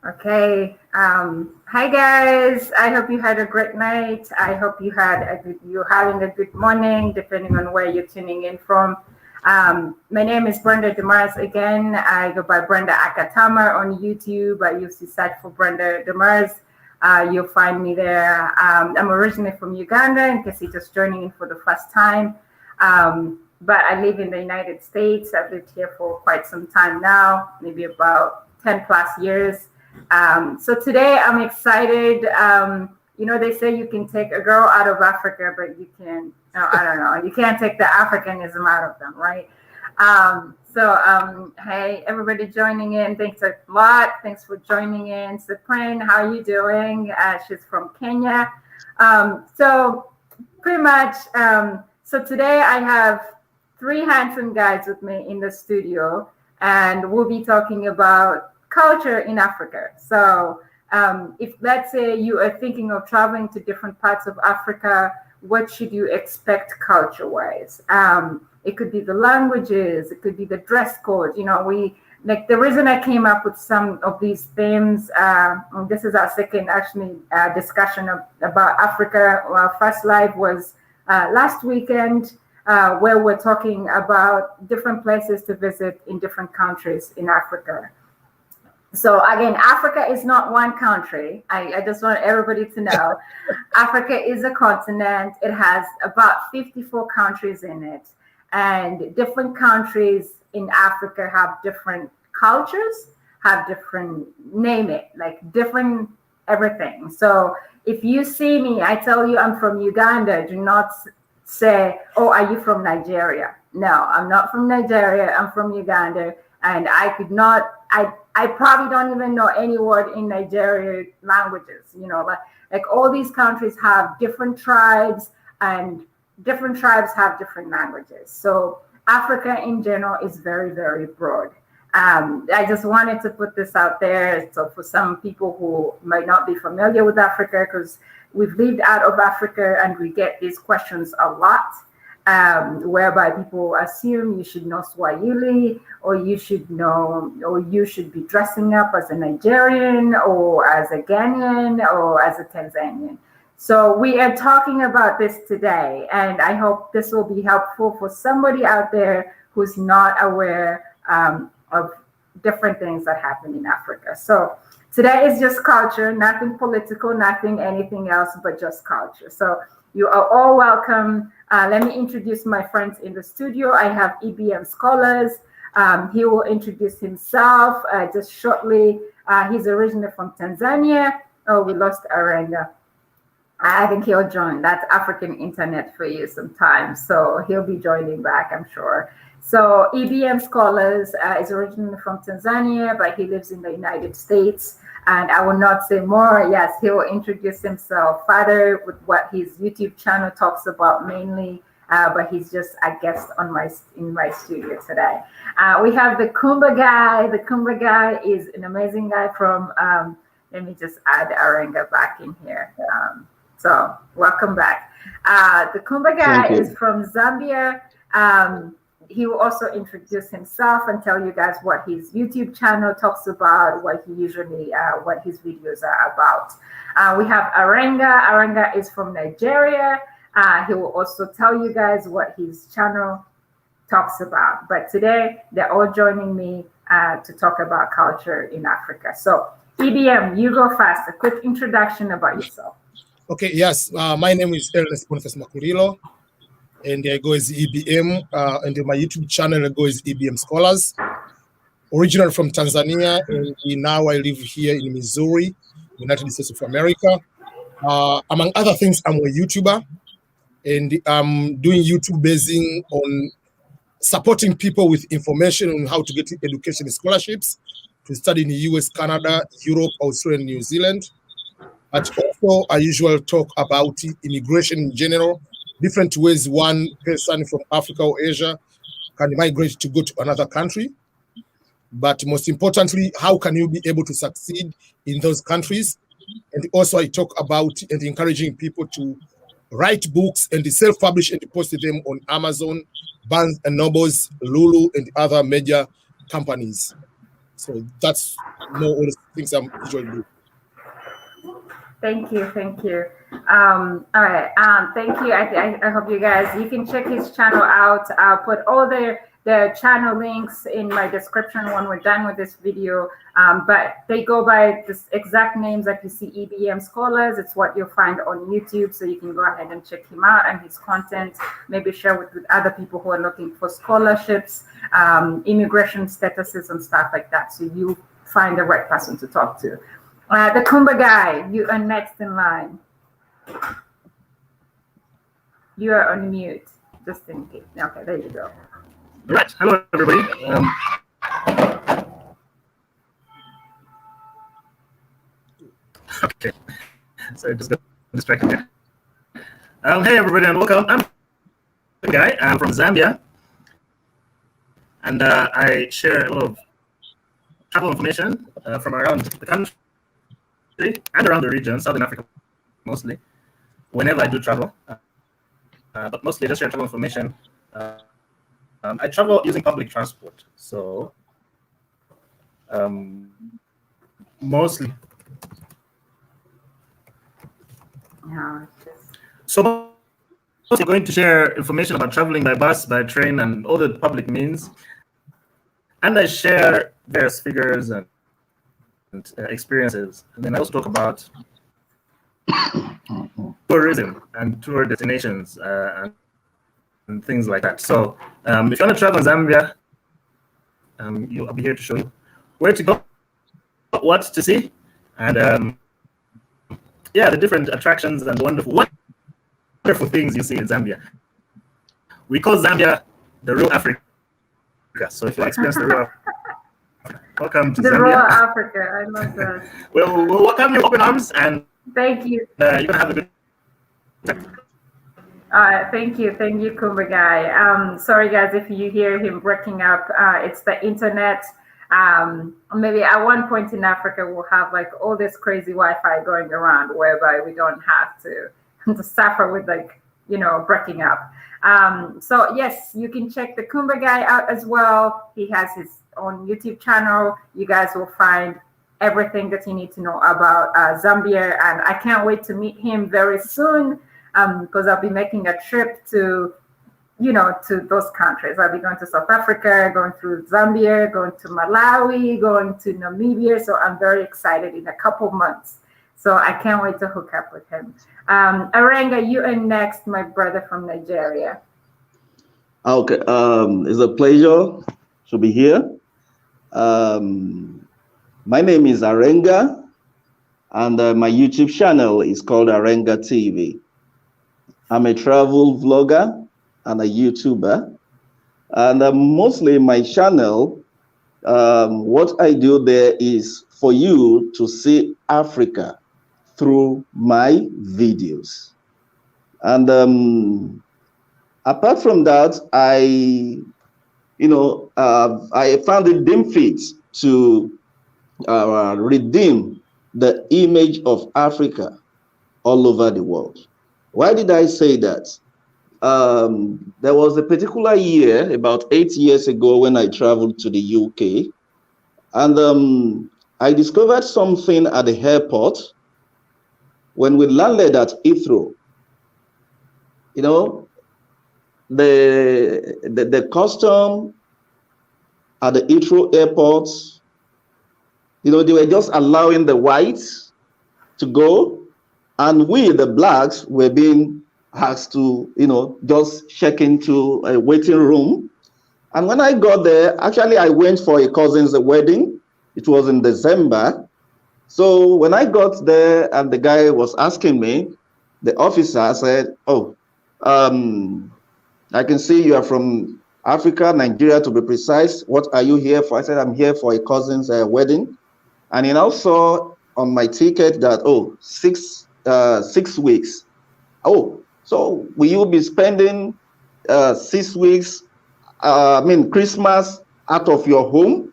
Okay. Hi guys. I hope you had a great night. I hope you're having a good morning, depending on where you're tuning in from. My name is Brenda Demars again. I go by Brenda Akatama on YouTube. I used to search for Brenda Demars. You'll find me there. I'm originally from Uganda, in case you're just joining in for the first time. But I live in the United States. I've lived here for quite some time now, maybe about 10 plus years. So today I'm excited. They say you can take a girl out of Africa, but you can, I don't know, you can't take the Africanism out of them, right? Hey, everybody joining in, thanks a lot. Thanks for joining in. Supreme, how are you doing? She's from Kenya. So pretty much, so today I have three handsome guys with me in the studio, and we'll be talking about culture in Africa. So if let's say you are thinking of traveling to different parts of Africa, what should you expect culture-wise? It could be the languages, it could be the dress code. The reason I came up with some of these themes, this is our second actually discussion about Africa. Our first live was last weekend, where we're talking about different places to visit in different countries in Africa. So again, Africa is not one country. I just want everybody to know. Africa is a continent. It has about 54 countries in it. And different countries in Africa have different cultures, have different, name it, like different everything. So if you see me, I tell you I'm from Uganda, do not say, oh, are you from Nigeria? No, I'm not from Nigeria. I'm from Uganda. And I probably don't even know any word in Nigerian languages. Like all these countries have different tribes, and different tribes have different languages. So Africa in general is very, very broad. I just wanted to put this out there. So for some people who might not be familiar with Africa, because we've lived out of Africa and we get these questions a lot. Whereby people assume you should know Swahili, or you should be dressing up as a Nigerian or as a Ghanaian or as a Tanzanian. So we are talking about this today, and I hope this will be helpful for somebody out there who's not aware of different things that happen in Africa. So today is just culture, nothing political, nothing anything else, but just culture. So you are all welcome. Let me introduce my friends in the studio. I have EBM Scholars. He will introduce himself just shortly. He's originally from Tanzania. Oh, we lost Arenga. I think he'll join. That's African internet for you sometimes. So he'll be joining back, I'm sure. So EBM Scholars is originally from Tanzania, but he lives in the United States. And I will not say more. Yes, he will introduce himself further with what his YouTube channel talks about mainly. But he's just a guest in my studio today. We have the Kumba guy. The Kumba guy is an amazing guy from. Let me just add Arenga back in here. So welcome back. The Kumba guy is from Zambia. He will also introduce himself and tell you guys what his YouTube channel talks about, what his videos are about. We have Arenga. Arenga is from Nigeria. He will also tell you guys what his channel talks about. But today, they're all joining me to talk about culture in Africa. So EBM, you go first. A quick introduction about yourself. Okay, yes. My name is Ernest Boniface Makurilo, and I go as EBM, and my YouTube channel I go as EBM Scholars. Originally from Tanzania, and now I live here in Missouri, United States of America. Among other things, I'm a YouTuber, and I'm doing YouTube basing on supporting people with information on how to get education scholarships to study in the US, Canada, Europe, Australia, and New Zealand. But also, I usually talk about immigration in general, different ways one person from Africa or Asia can migrate to go to another country. But most importantly, how can you be able to succeed in those countries? And also I talk about and encouraging people to write books and self-publish and post them on Amazon, Barnes and Nobles, Lulu, and other major companies. So that's more all the things I'm usually doing. Thank you, thank you. All right, thank you. I hope you guys, you can check his channel out. I'll put all the channel links in my description when we're done with this video. But they go by this exact names that you see, EBM Scholars. It's what you'll find on YouTube, so you can go ahead and check him out and his content. Maybe share with other people who are looking for scholarships, immigration statuses and stuff like that. So you find the right person to talk to. The Kumba guy, you are next in line. You are on mute, just in case. Okay, there you go. All right. Hello, everybody. Okay. So just got distracted here. Hey, everybody, and welcome. I'm the guy. I'm from Zambia, and I share a lot of travel information from around the country and around the region, Southern Africa mostly, whenever I do travel. But mostly just share travel information. I travel using public transport, so mostly. So I'm going to share information about traveling by bus, by train, and all the public means. And I share various figures and experiences. And then I also talk about tourism and tour destinations and things like that. So if you want to travel in Zambia, I'll be here to show you where to go, what to see, and yeah, the different attractions and wonderful things you see in Zambia. We call Zambia the real Africa. So if you experience the real Africa, welcome to the Zambia. Real Africa, I love that. We'll welcome you open arms, and thank you. You're gonna have a good time. Thank you, Kumba guy. Sorry guys if you hear him breaking up. It's the internet. Maybe at one point in Africa we'll have like all this crazy Wi-Fi going around, whereby we don't have to suffer with breaking up. So yes, you can check the Kumba guy out as well. He has his own YouTube channel. You guys will find everything that you need to know about Zambia, and I can't wait to meet him very soon. Because I'll be making a trip to those countries. I'll be going to South Africa, going through Zambia, going to Malawi, going to Namibia. So I'm very excited in a couple months. So I can't wait to hook up with him. Arenga, you are next, my brother from Nigeria. Okay, it's a pleasure to be here. My name is Arenga, and my YouTube channel is called Arenga TV. I'm a travel vlogger and a YouTuber, and mostly my channel, what I do there is for you to see Africa through my videos. And apart from that, I found it deemed fit to redeem the image of Africa all over the world. Why did I say that? There was a particular year, about 8 years ago, when I traveled to the UK, and I discovered something at the airport when we landed at Heathrow. The custom at the Heathrow airport, they were just allowing the whites to go, and we, the blacks, were being asked to, just check into a waiting room. And when I got there, actually, I went for a cousin's wedding. It was in December. So when I got there and the guy was asking me, the officer said, "Oh, I can see you are from Africa, Nigeria, to be precise. What are you here for?" I said, "I'm here for a cousin's wedding." And he now saw on my ticket that, 6 weeks. Oh, so will you be spending 6 weeks, Christmas out of your home?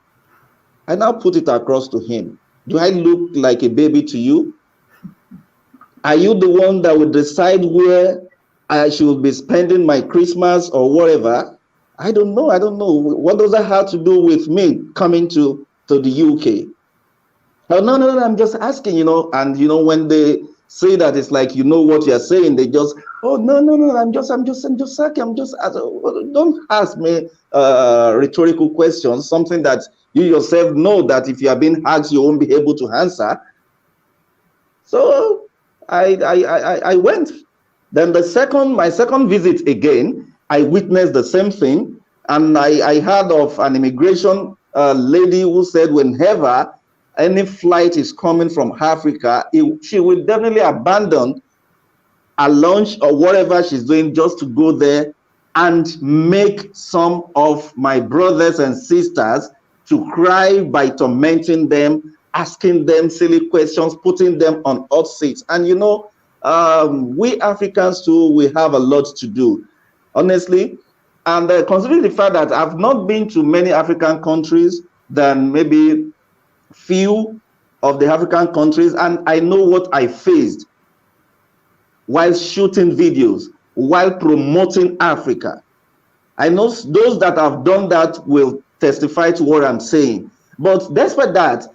I now put it across to him. Do I look like a baby to you? Are you the one that will decide where I should be spending my Christmas or whatever? I don't know. What does that have to do with me coming to to the UK. Oh, no, I'm just asking, and when they say that, it's like, what you're saying, they just, oh, no, I'm just asking, don't ask me rhetorical questions, something that you yourself know that if you are being asked, you won't be able to answer. So I went. Then my second visit again, I witnessed the same thing. And I heard of an immigration lady who said whenever any flight is coming from Africa, she will definitely abandon a lunch or whatever she's doing just to go there and make some of my brothers and sisters to cry by tormenting them, asking them silly questions, putting them on hot seats. And we Africans too, we have a lot to do, honestly. And considering the fact that I've not been to many African countries than maybe few of the African countries, and I know what I faced while shooting videos, while promoting Africa. I know those that have done that will testify to what I'm saying. But despite that,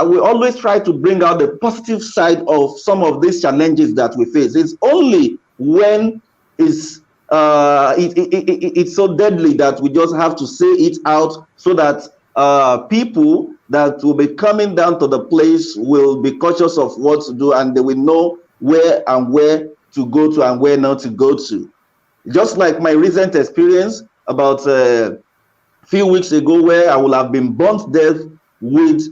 we always try to bring out the positive side of some of these challenges that we face. It's only when it's so deadly that we just have to say it out, so that people that will be coming down to the place will be cautious of what to do, and they will know where to go to and where not to go to. Just like my recent experience about a few weeks ago, where I will have been burnt to death with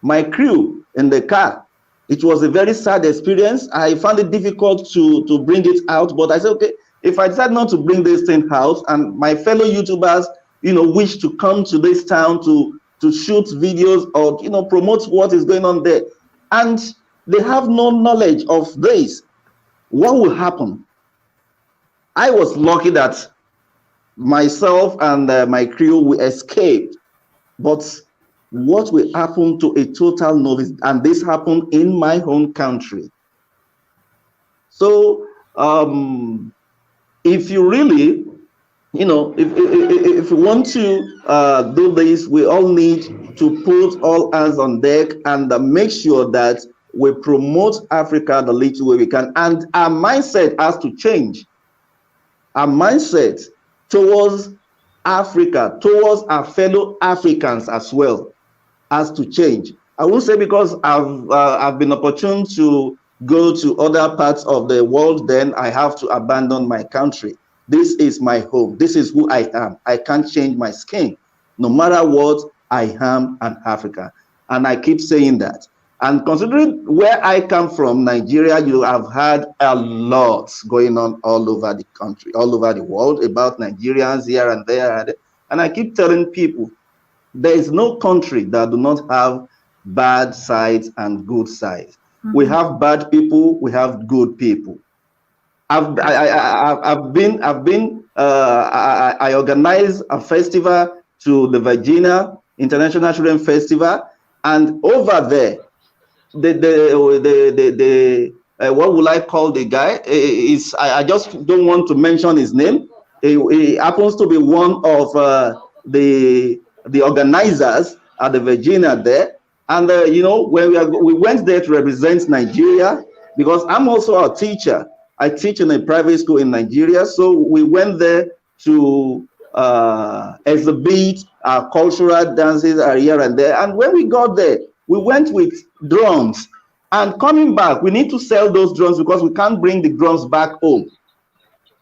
my crew in the car. It was a very sad experience. I found it difficult to bring it out, but I said, okay, if I decide not to bring this thing out, and my fellow YouTubers, wish to come to this town to shoot videos or, promote what is going on there, and they have no knowledge of this, what will happen? I was lucky that myself and my crew, we escaped, but what will happen to a total novice? And this happened in my home country. So if you really, if you want to do this, we all need to put all hands on deck and make sure that we promote Africa the little way we can. And our mindset has to change. Our mindset towards Africa, towards our fellow Africans as well, has to change. I won't say because I've been opportune to go to other parts of the world, then I have to abandon my country. This is my home. This is who I am. I can't change my skin. No matter what, I am an African. And I keep saying that. And considering where I come from, Nigeria, you have had a lot going on all over the country, all over the world about Nigerians here and there. And I keep telling people, there is no country that do not have bad sides and good sides. Mm-hmm. We have bad people, we have good people. I organized a festival to the Virginia International Children Festival, and over there, what will I call the guy? I just don't want to mention his name. He happens to be one of the organizers at the Virginia there. And when we went there to represent Nigeria, because I'm also a teacher. I teach in a private school in Nigeria, so we went there to exhibit our cultural dances here and there. And when we got there, we went with drums, and coming back, we need to sell those drums because we can't bring the drums back home.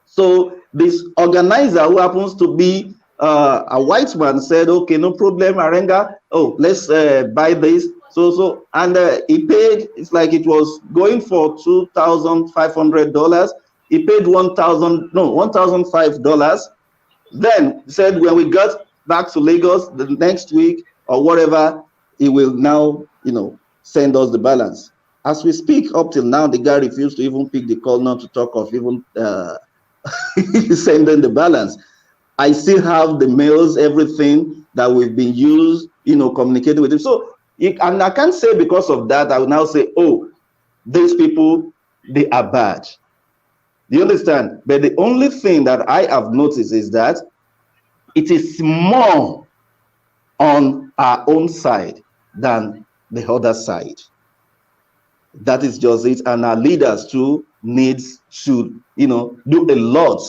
So this organizer, who happens to be a white man, said, okay, no problem, Arenga, let's buy this. And he paid, it's like it was going for $2,500. He paid $1,005. Then said, when we got back to Lagos the next week or whatever, he will now, send us the balance. As we speak, up till now, the guy refused to even pick the call, not to talk of even sending the balance. I still have the mails, everything that we've been used, communicating with him. So, and I can't say because of that, I will now say, oh, these people, they are bad. Do you understand? But the only thing that I have noticed is that it is more on our own side than the other side. That is just it. And our leaders too should, do a lot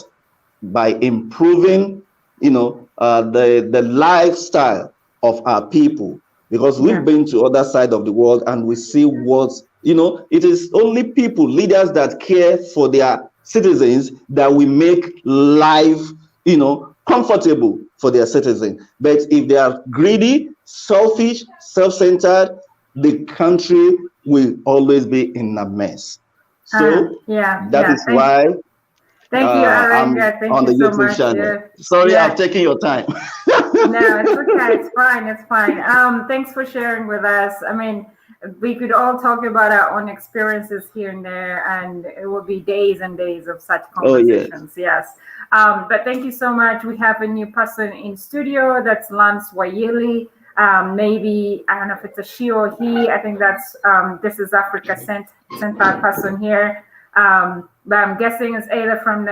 by improving, the lifestyle of our people, because we've been to other side of the world and we see what, it is only people, leaders that care for their citizens that will make life, comfortable for their citizens. But if they are greedy, selfish, self-centered, the country will always be in a mess. So that is why thank you, Arenga. I'm on the YouTube channel. Sorry, I'm taking your time. No, it's okay. It's fine. It's fine. Thanks for sharing with us. I mean, we could all talk about our own experiences here and there, and it will be days and days of such conversations. Yes. But thank you so much. We have a new person in studio. That's Lance Wayili. Maybe, I don't know if it's a she or he. I think that's this is Africa Central person here. But I'm guessing it's either from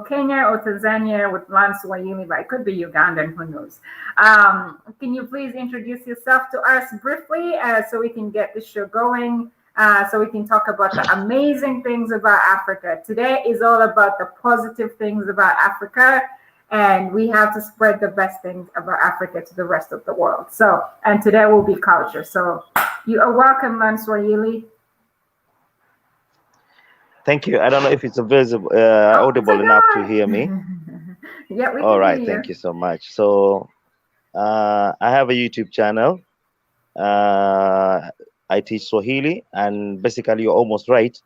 Kenya or Tanzania with Lance Wayili, but it could be Ugandan, who knows. Can you please introduce yourself to us briefly so we can get this show going, so we can talk about the amazing things about Africa. Today is all about the positive things about Africa, and we have to spread the best things about Africa to the rest of the world. So, and today will be culture. So you are welcome, Lance Wayili. Thank you. I don't know if it's audible enough to hear me. Yeah, we can All right, hear thank you so much. So I have a YouTube channel. I teach Swahili, and basically you're almost right.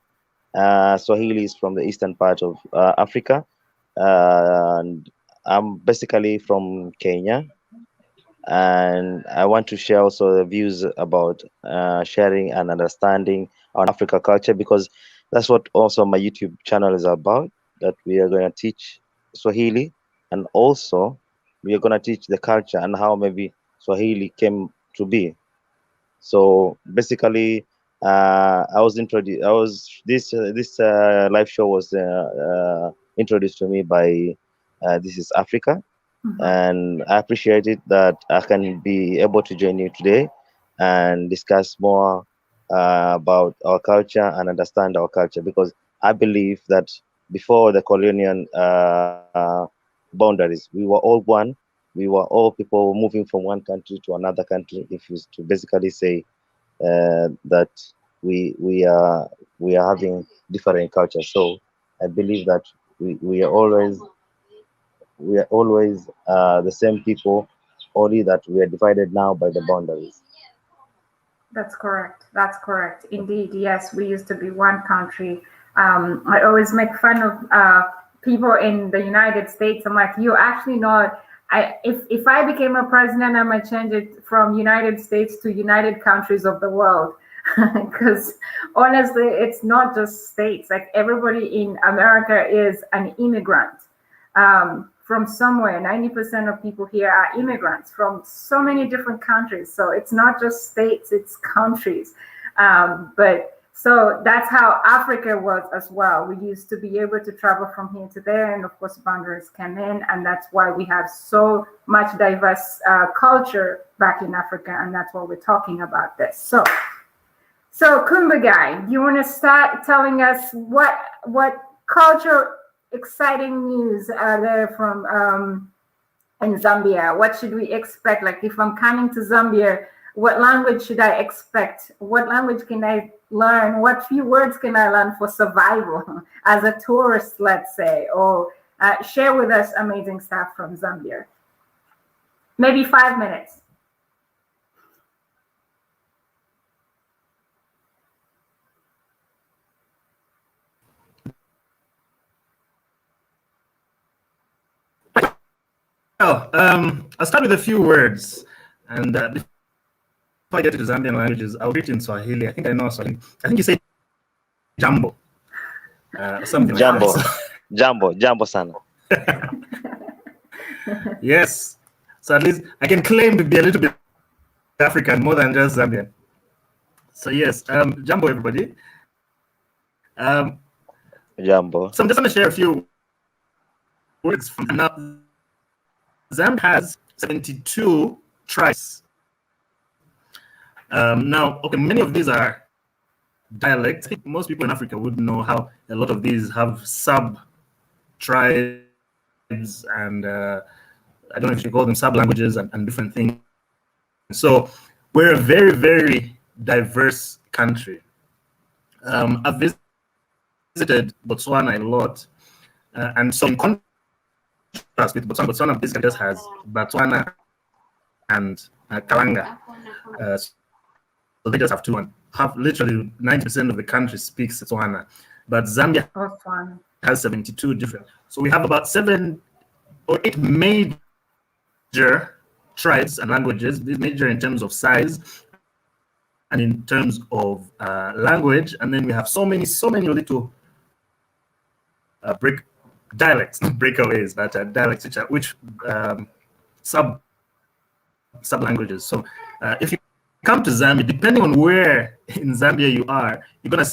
Swahili is from the eastern part of Africa. And I'm basically from Kenya. And I want to share also the views about sharing and understanding on Africa culture, because that's what also my YouTube channel is about, that we are going to teach Swahili, and also we are going to teach the culture and how maybe Swahili came to be. So basically, this live show was introduced to me by This is Africa. And I appreciate it that I can be able to join you today and discuss more about our culture and understand our culture, because I believe that before the colonial boundaries, we were all one. We were all people moving from one country to another country. If you to basically say that we are having different cultures, so I believe that we are always the same people, only that we are divided now by the boundaries. That's correct. That's correct. Indeed, yes, we used to be one country. I always make fun of people in the United States. I'm like, you're actually not. If I became a president, I might change it from United States to United Countries of the World. Because honestly, it's not just states. Like, everybody in America is an immigrant from somewhere. 90% of people here are immigrants from so many different countries. So it's not just states, it's countries. But so that's how Africa was as well. We used to be able to travel from here to there, and of course boundaries came in, and that's why we have so much diverse culture back in Africa, and that's why we're talking about this. So Kumbagai, you want to start telling us what culture exciting news are there from in Zambia? What should we expect? Like, if I'm coming to Zambia, what language should I expect? What language can I learn? What few words can I learn for survival as a tourist, let's say? Or share with us amazing stuff from Zambia. Maybe 5 minutes. Well, I'll start with a few words, and before I get to the Zambian languages, I'll read in Swahili. I think I know Swahili. I think you say jambo. Something Jambo. like that. Jambo sana. Yes. So at least I can claim to be a little bit African, more than just Zambian. So yes, jambo everybody. Jambo. So I'm just going to share a few words from now. Zambia has 72 tribes Now, okay, many of these are dialects. I think most people in Africa would know how a lot of these have sub-tribes and I don't know if you call them sub-languages and different things. So we're a very, very diverse country. I've visited Botswana a lot, and so in contrast with Botswana basically just has Botswana and Kalanga. So they just have two and have literally 90% of the country speaks Botswana, but Zambia has 72 different. So we have about 7 or 8 major tribes and languages, major in terms of size and in terms of language, and then we have so many little dialects, not breakaways, but dialects which sub languages. So if you come to Zambia, depending on where in Zambia you are, you're gonna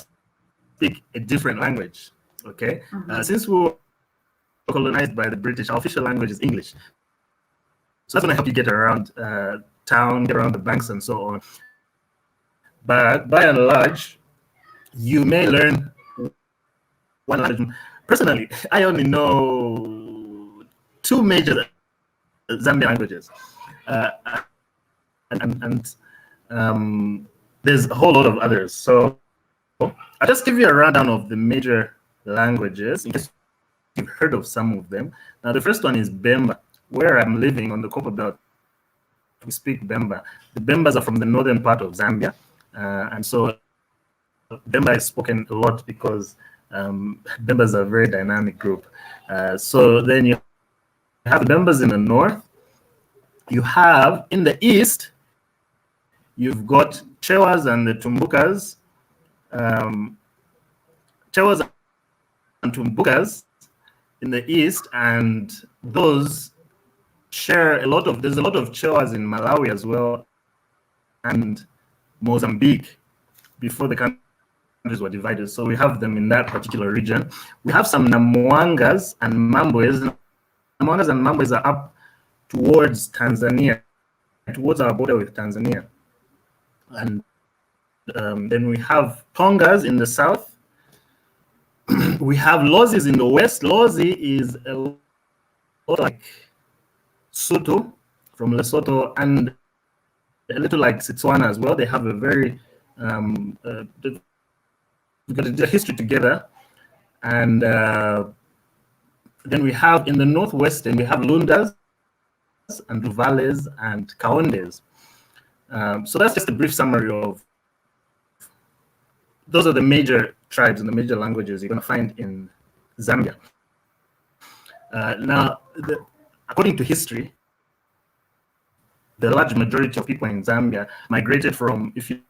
speak a different language. Okay, since we were colonized by the British, our official language is English. So that's gonna help you get around town, get around the banks, and so on. But by and large, you may learn one language. Personally, I only know 2 major Zambian languages, and there's a whole lot of others. So I'll just give you a rundown of the major languages in case you've heard of some of them. Now, the first one is Bemba. Where I'm living on the Copper Belt, we speak Bemba. The Bembas are from the northern part of Zambia, and so Bemba is spoken a lot because Bembas are a very dynamic group. So then you have the Bembas in the north. You have in the east, you've got Chewas and the Tumbukas. Chewas and Tumbukas in the east, and those share there's a lot of Chewas in Malawi as well, and Mozambique before the countries were divided. So we have them in that particular region. We have some Namwangas and Mambwes. Namwangas and Mambwes are up towards Tanzania, towards our border with Tanzania. And then we have Tongas in the south. We have Lozis in the west. Lozi is a lot like Soto from Lesotho, and a little like Setswana as well. They have a very they've got a history together. And then we have in the northwestern, we have Lundas and Luvales and Kaondes. So that's just a brief summary of those are the major tribes and the major languages you're going to find in Zambia. Now, according to history, the large majority of people in Zambia migrated from, if you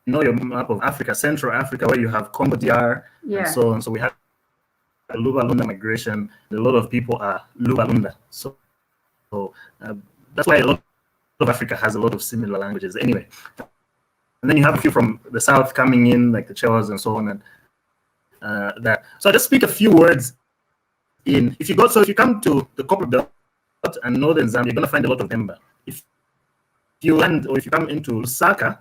know your map of Africa, Central Africa, where you have Congo DR, and so on. So we have a Luva-Lunda migration. A lot of people are Luva-Lunda. So that's why a lot of Africa has a lot of similar languages anyway. And then you have a few from the south coming in, like the Chewas and so on, and that. So I'll just speak a few words in. If you come to the Copper Belt and northern Zambia, you're going to find a lot of Bemba. If you land or if you come into Lusaka,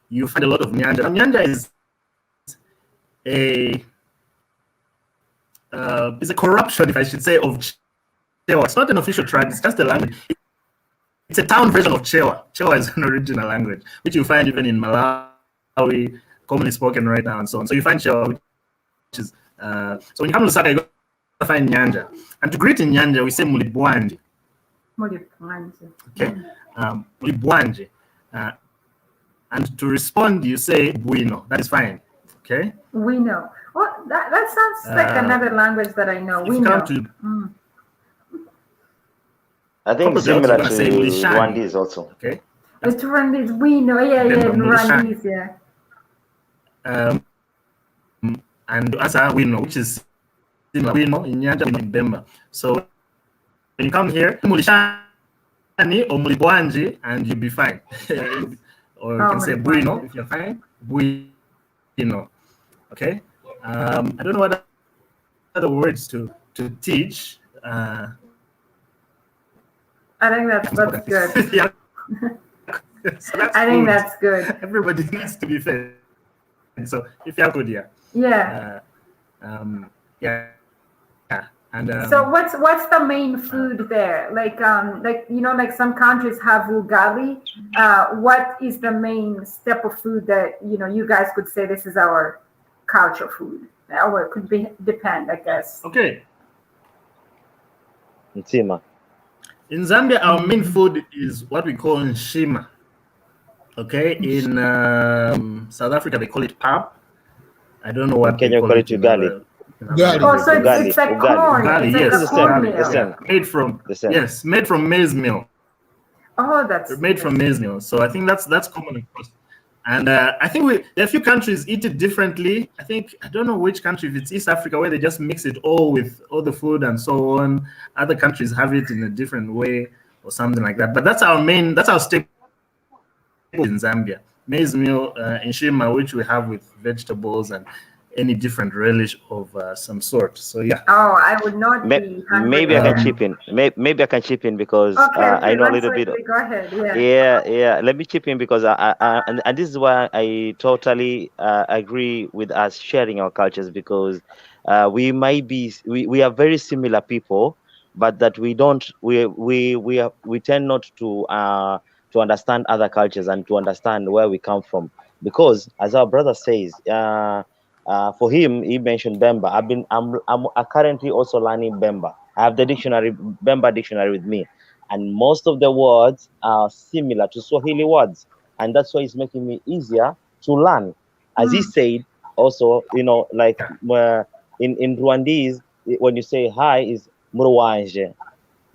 you find a lot of Nyanja. Now, Nyanja is a corruption, if I should say, of Chewa. It's not an official tribe, it's just a language. It's a town version of Chewa. Chewa is an original language, which you find even in Malawi, commonly spoken right now, and so on. So you find Chewa, which is, so when you come to Lusaka, you're going to find Nyanja. And to greet in Nyanja, we say Mulibwanji. Okay, Mulibwanji. And to respond, you say Buino. That is fine. Okay? We know. Well, that sounds like another language that I know. We know. I think it's similar to Rwandese also. Okay. It's Rwandese. We know. Yeah, Rwandese, yeah. And Asa, we know, which is similar. We know in Nyanja, in Bemba. So when you come here, Mulishani or Mulibwanji, and you'll be fine. Or you can say Buino if you're fine. Buino. Okay. I don't know what other words to teach. I think that's good. Yeah. So that's I think food. that's good. Everybody needs to be fed. So if you're good, yeah. Yeah. Yeah. And So what's the main food there? Like like some countries have ugali. What is the main step of food that you guys could say this is our culture food? Or it could be depend, I guess. okay. Ntima. In Zambia, our main food is what we call nshima. Okay. In South Africa, they call it pap. I don't know what Kenya they call call it it in ugali. other. Ugali. Oh, so Ugali. it's like Ugali. corn. Ugali, It's like yes, a the same, cornmeal. the same. Made from The same. yes, made from maize meal. Oh, that's They're made from maize meal. So I think that's common across. And I think there are a few countries eat it differently. I don't know which country, if it's East Africa, where they just mix it all with all the food and so on. Other countries have it in a different way or something like that. But that's our staple in Zambia. Maize meal, nshima, which we have with vegetables and any different relish of some sort. So yeah. Oh, I would not be hungry. Maybe I can chip in. Maybe I can chip in because Okay, I know a let's little bit. go ahead. Yeah. Yeah. Let me chip in because and this is why I totally agree with us sharing our cultures, because we might be we are very similar people, but that we tend not to understand other cultures and to understand where we come from, because as our brother says, for him, he mentioned Bemba. I'm currently also learning Bemba. I have the Bemba dictionary with me, and most of the words are similar to Swahili words, and that's why it's making me easier to learn. As he said, also, like in Rwandese, when you say hi is Muruwanje,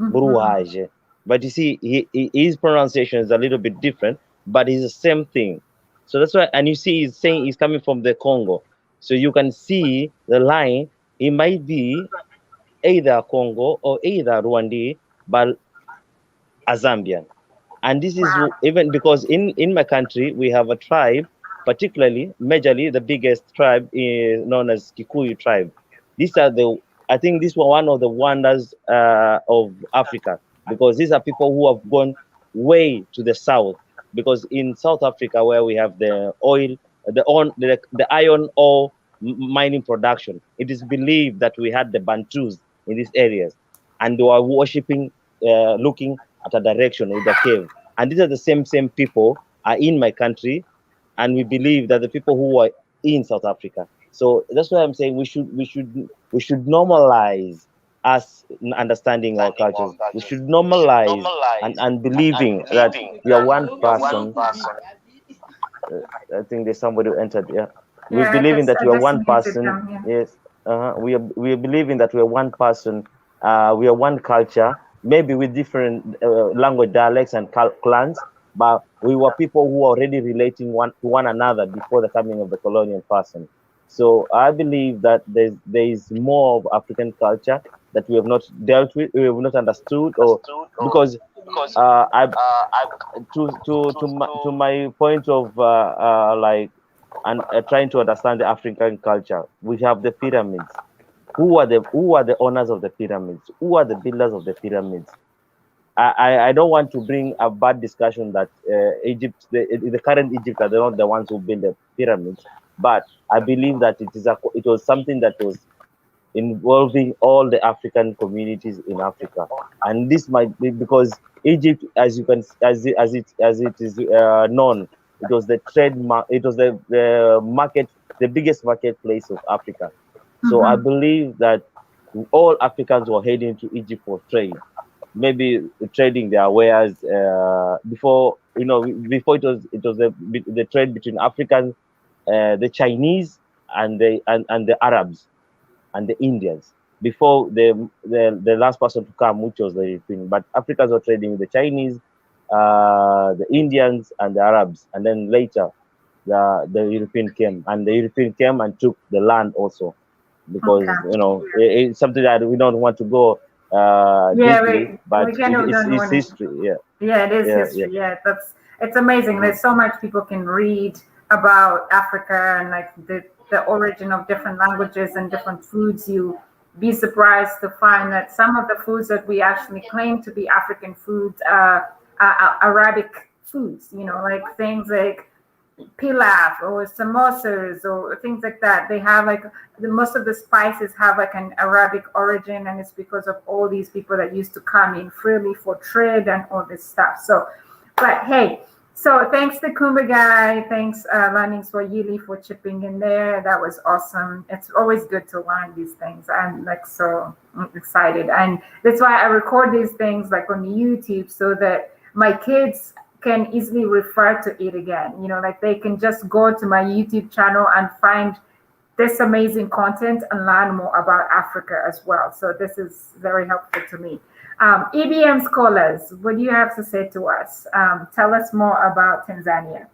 Muruwanje. But you see, his pronunciation is a little bit different, but it's the same thing. So that's why, and you see, he's saying he's coming from the Congo. So you can see the line. It might be either Congo or either Rwanda, but a Zambian. And this is Wow. even because in my country, we have a tribe, particularly, majorly, the biggest tribe is known as Kikuyu tribe. I think these were one of the wonders of Africa, because these are people who have gone way to the south. Because in South Africa, where we have the oil, the iron ore mining production, it is believed that we had the Bantus in these areas, and they were worshipping, looking at a direction with the cave. And these are the same people are in my country, and we believe that the people who are in South Africa. So that's why I'm saying we should normalize us understanding our cultures. We should normalize and believing that we are one person. I think there's somebody who entered. Yeah, we're believing that we are one person. Yes, we are believing that we are one person. We are one culture, maybe with different language, dialects, and clans, but we were people who were already relating to one another before the coming of the colonial person. So I believe that there is more of African culture that we have not dealt with, we have not understood, or because to my point of like and trying to understand the African culture, we have the pyramids. Who are the owners of the pyramids? Who are the builders of the pyramids? I don't want to bring a bad discussion that Egypt, the current Egypt, are not the ones who built the pyramids, but I believe that it was something that was involving all the African communities in Africa, and this might be because Egypt, as it is known, it was the it was the market, the biggest marketplace of Africa. So I believe that all Africans were heading to Egypt for trade, maybe trading their wares before before it was the trade between Africans, the Chinese, and the Arabs and the Indians before the last person to come, which was the European. But Africans were trading with the Chinese, the Indians, and the Arabs, and then later the European came, and the European came and took the land also, because it's something that we don't want to go deeply, but it's history. Yeah, it is history. Yeah, it's amazing. There's so much people can read about Africa and like the origin of different languages and different foods. You be surprised to find that some of the foods that we actually claim to be African foods are Arabic foods, like things like pilaf or samosas or things like that. They have like most of the spices have like an Arabic origin, and it's because of all these people that used to come in freely for trade and all this stuff. So, but hey, so thanks to Kumba Guy, thanks Learning Swahili for chipping in there. That was awesome. It's always good to learn these things. I'm like so excited, and that's why I record these things like on YouTube so that my kids can easily refer to it again. Like they can just go to my YouTube channel and find this amazing content and learn more about Africa as well. So this is very helpful to me. EBM scholars, what do you have to say to us? Tell us more about Tanzania.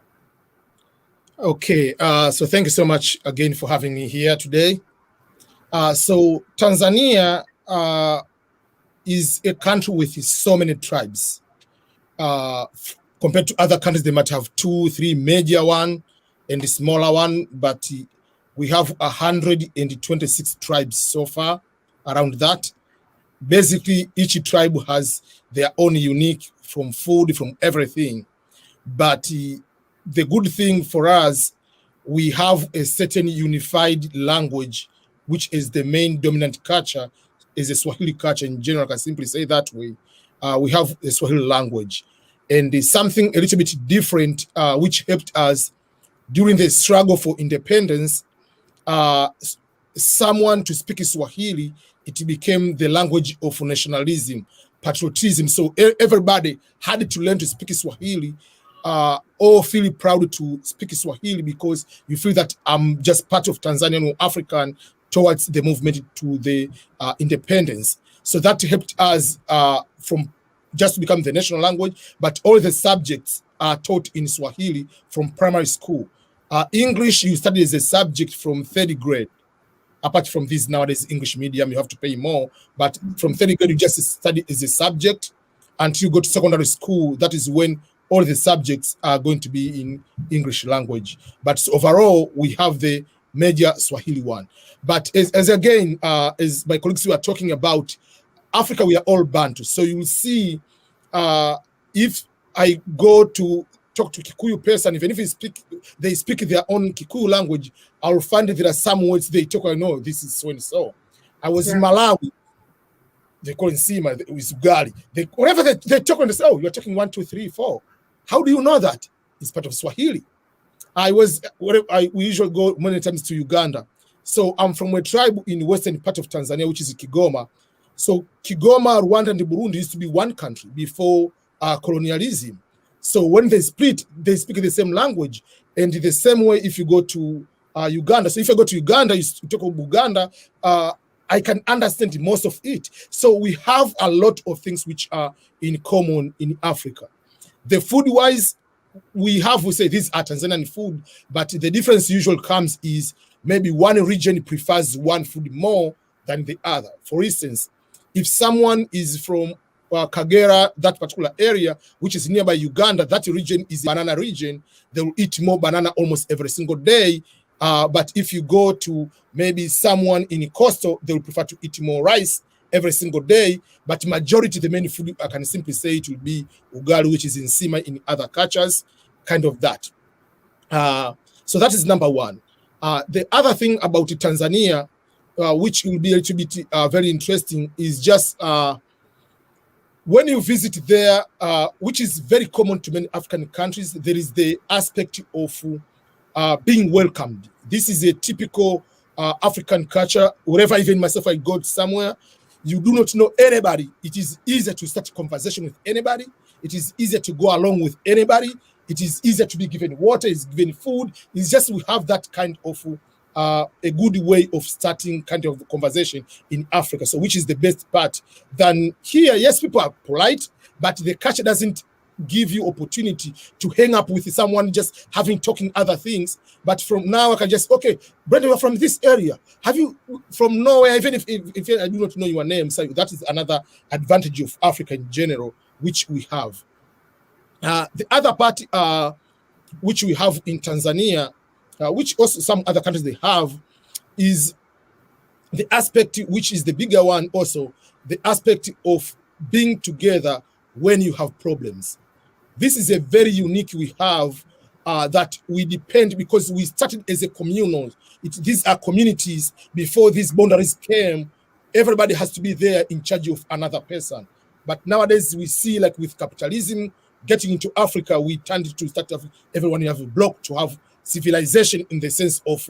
Okay, so thank you so much again for having me here today. So Tanzania is a country with so many tribes. Compared to other countries, they might have 2, 3 major one and a smaller one, but we have 126 tribes so far, around that. Basically, each tribe has their own unique from food, from everything. But the good thing for us, we have a certain unified language, which is the main dominant culture, is a Swahili culture in general. I can simply say that way. We have a Swahili language. And there's something a little bit different, which helped us during the struggle for independence. Someone to speak Swahili, it became the language of nationalism, patriotism. So everybody had to learn to speak Swahili, or feel proud to speak Swahili because you feel that I'm just part of Tanzanian or African towards the movement to the independence. So that helped us from just to become the national language, but all the subjects are taught in Swahili from primary school. English, you study as a subject from 3rd grade. Apart from this, nowadays, English medium, you have to pay more. But from 3rd grade, you just study as a subject until you go to secondary school. That is when all the subjects are going to be in English language. But overall, we have the major Swahili one. But as my colleagues were talking about, Africa, we are all Bantu. So you will see, if I go to talk to Kikuyu person, even if they speak their own Kikuyu language, I'll find that there are some words they talk, I know this is so and so. I was in Malawi, they call it Sima, with Ugali. Whatever they talk on the oh, you're talking 1, 2, 3, 4. How do you know that? It's part of Swahili. We usually go many times to Uganda. So I'm from a tribe in western part of Tanzania, which is Kigoma. So Kigoma, Rwanda, and Burundi used to be one country before colonialism. So when they split, they speak the same language. And the same way if you go to Uganda. So if I go to Uganda, you talk about Uganda, I can understand most of it. So we have a lot of things which are in common in Africa. The food-wise, we say these are Tanzanian food, but the difference usually comes is maybe one region prefers one food more than the other. For instance, if someone is from Kagera, that particular area, which is nearby Uganda, that region is a banana region, they will eat more banana almost every single day. But if you go to maybe someone in coastal, they will prefer to eat more rice every single day. But majority, the main food, I can simply say it will be ugali, which is in Sima in other cultures, kind of that. So that is number one. The other thing about Tanzania, which will be a little bit very interesting, is just when you visit there, which is very common to many African countries, there is the aspect of being welcomed. This is a typical African culture. Wherever, even myself, I go somewhere, you do not know anybody. It is easier to start a conversation with anybody. It is easier to go along with anybody. It is easier to be given water, is given food. It's just we have that kind of a good way of starting kind of conversation in Africa. So which is the best part. Than here, yes, people are polite, but the culture doesn't give you opportunity to hang up with someone just having talking other things. But from now I can just, okay, Brenda, you're from this area. Have you from nowhere, even if I do not know your name? So that is another advantage of Africa in general, which we have. The other part which we have in Tanzania, which also some other countries they have, is the aspect which is the bigger one also, the aspect of being together when you have problems. This is a very unique we have that we depend, because we started as a communal. These are communities. Before these boundaries came, everybody has to be there in charge of another person. But nowadays we see, like with capitalism getting into Africa, we tend to start everyone have a block to have civilization in the sense of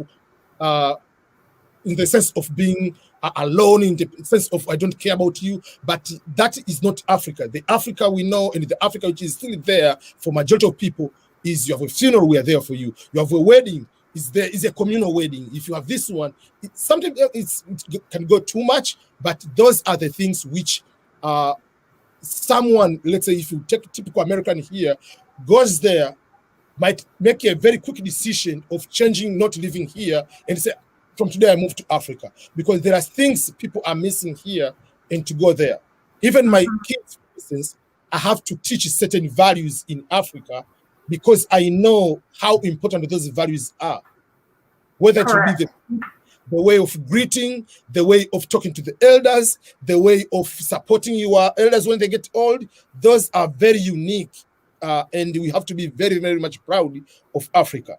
being alone, in the sense of I don't care about you. But that is not Africa. The Africa we know, and the Africa which is still there for majority of people, is you have a funeral, we are there for you. You have a wedding, is a communal wedding. If you have this one, sometimes it can go too much, but those are the things which someone, let's say if you take a typical American here, goes there, might make a very quick decision of changing, not living here, and say, from today I move to Africa, because there are things people are missing here and to go there. Even my kids, for instance, I have to teach certain values in Africa because I know how important those values are. Whether to be the way of greeting, the way of talking to the elders, the way of supporting your elders when they get old, those are very unique. And we have to be very, very much proud of Africa.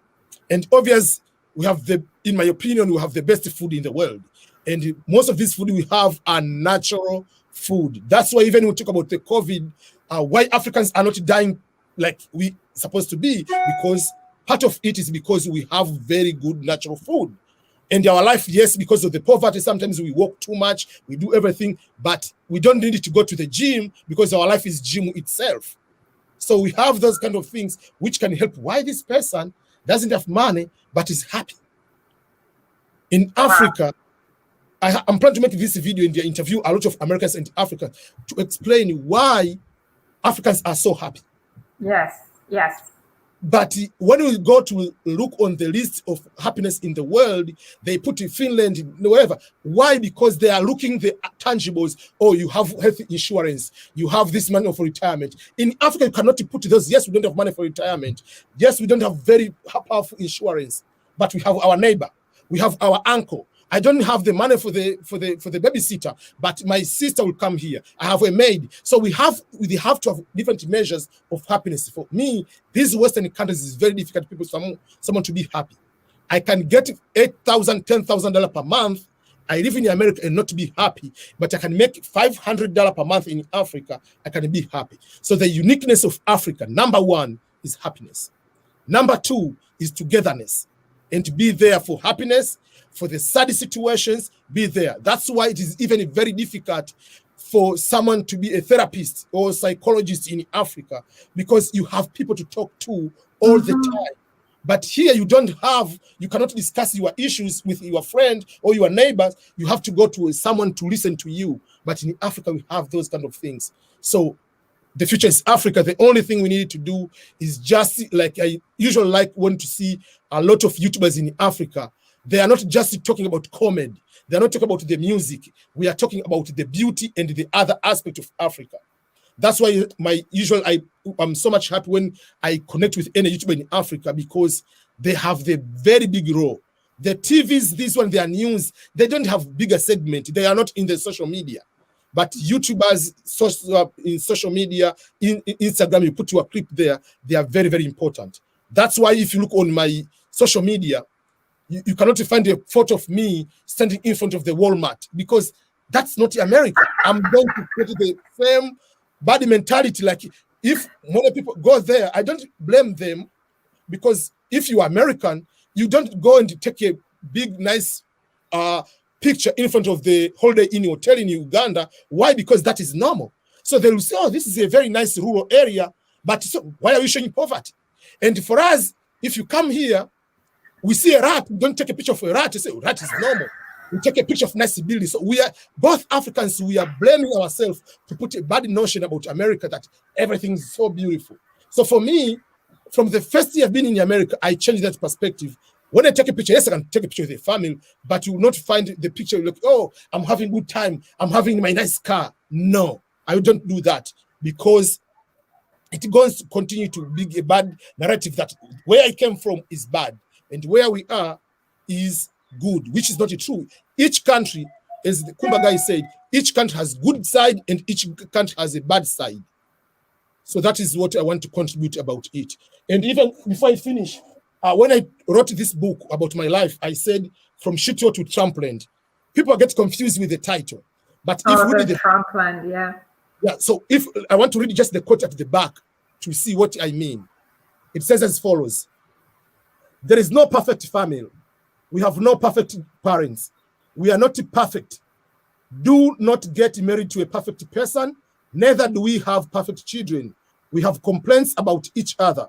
And obviously, we have in my opinion, we have the best food in the world. And most of this food we have are natural food. That's why even when we talk about the COVID, why Africans are not dying like we supposed to be, because part of it is because we have very good natural food. And our life, yes, because of the poverty, sometimes we walk too much, we do everything, but we don't need to go to the gym because our life is gym itself. So we have those kind of things which can help why this person doesn't have money, but is happy. In Africa, I'm planning to make this video and interview a lot of Americans and Africans to explain why Africans are so happy. Yes, yes. But when we go to look on the list of happiness in the world, they put in Finland, wherever. Why? Because they are looking the tangibles. Oh, you have health insurance. You have this money for retirement. In Africa, you cannot put those. Yes, we don't have money for retirement. Yes, we don't have very powerful insurance. But we have our neighbor. We have our uncle. I don't have the money for the babysitter, but my sister will come here. I have a maid. So we have to have different measures of happiness. For me, these Western countries is very difficult for someone to be happy. I can get $8,000, $10,000 per month. I live in America and not be happy, but I can make $500 per month in Africa. I can be happy. So the uniqueness of Africa, number one, is happiness. Number two is togetherness, and to be there for happiness. For the sad situations, be there. That's why it is even very difficult for someone to be a therapist or psychologist in Africa, because you have people to talk to all the time. But here you cannot discuss your issues with your friend or your neighbors. You have to go to someone to listen to you. But in Africa, we have those kind of things. So the future is Africa. The only thing we need to do is just, like I usually want to see a lot of YouTubers in Africa. They are not just talking about comedy. They are not talking about the music. We are talking about the beauty and the other aspect of Africa. That's why I'm so much happy when I connect with any YouTuber in Africa, because they have the very big role. The TVs, this one, their news, they don't have bigger segment. They are not in the social media. But YouTubers in social media, in Instagram, you put your clip there, they are very, very important. That's why if you look on my social media, you cannot find a photo of me standing in front of the Walmart, because that's not America. I'm going to create the same body mentality. Like if more people go there, I don't blame them, because if you are American, you don't go and take a big, nice picture in front of the Holiday Inn hotel in Uganda. Why? Because that is normal. So they will say, oh, this is a very nice rural area, but so why are you showing poverty? And for us, if you come here, we see a rat, we don't take a picture of a rat. You say, oh, rat is normal. We take a picture of nice building. So we are, both Africans, we are blaming ourselves to put a bad notion about America, that everything is so beautiful. So for me, from the first year I've been in America, I changed that perspective. When I take a picture, yes, I can take a picture of the family, but you will not find the picture like, oh, I'm having a good time, I'm having my nice car. No, I don't do that, because it going to continue to be a bad narrative that where I came from is bad and where we are is good, which is not true. Each country, as the Kumba guy said, each country has good side and each country has a bad side. So that is what I want to contribute about it. And even before I finish, when I wrote this book about my life, I said from shithole to Trumpland. People get confused with the title. But if Oh, we read the Trumpland, yeah. Yeah, so if I want to read just the quote at the back to see what I mean. It says as follows: there is no perfect family. We have no perfect parents. We are not perfect. Do not get married to a perfect person. Neither do we have perfect children. We have complaints about each other.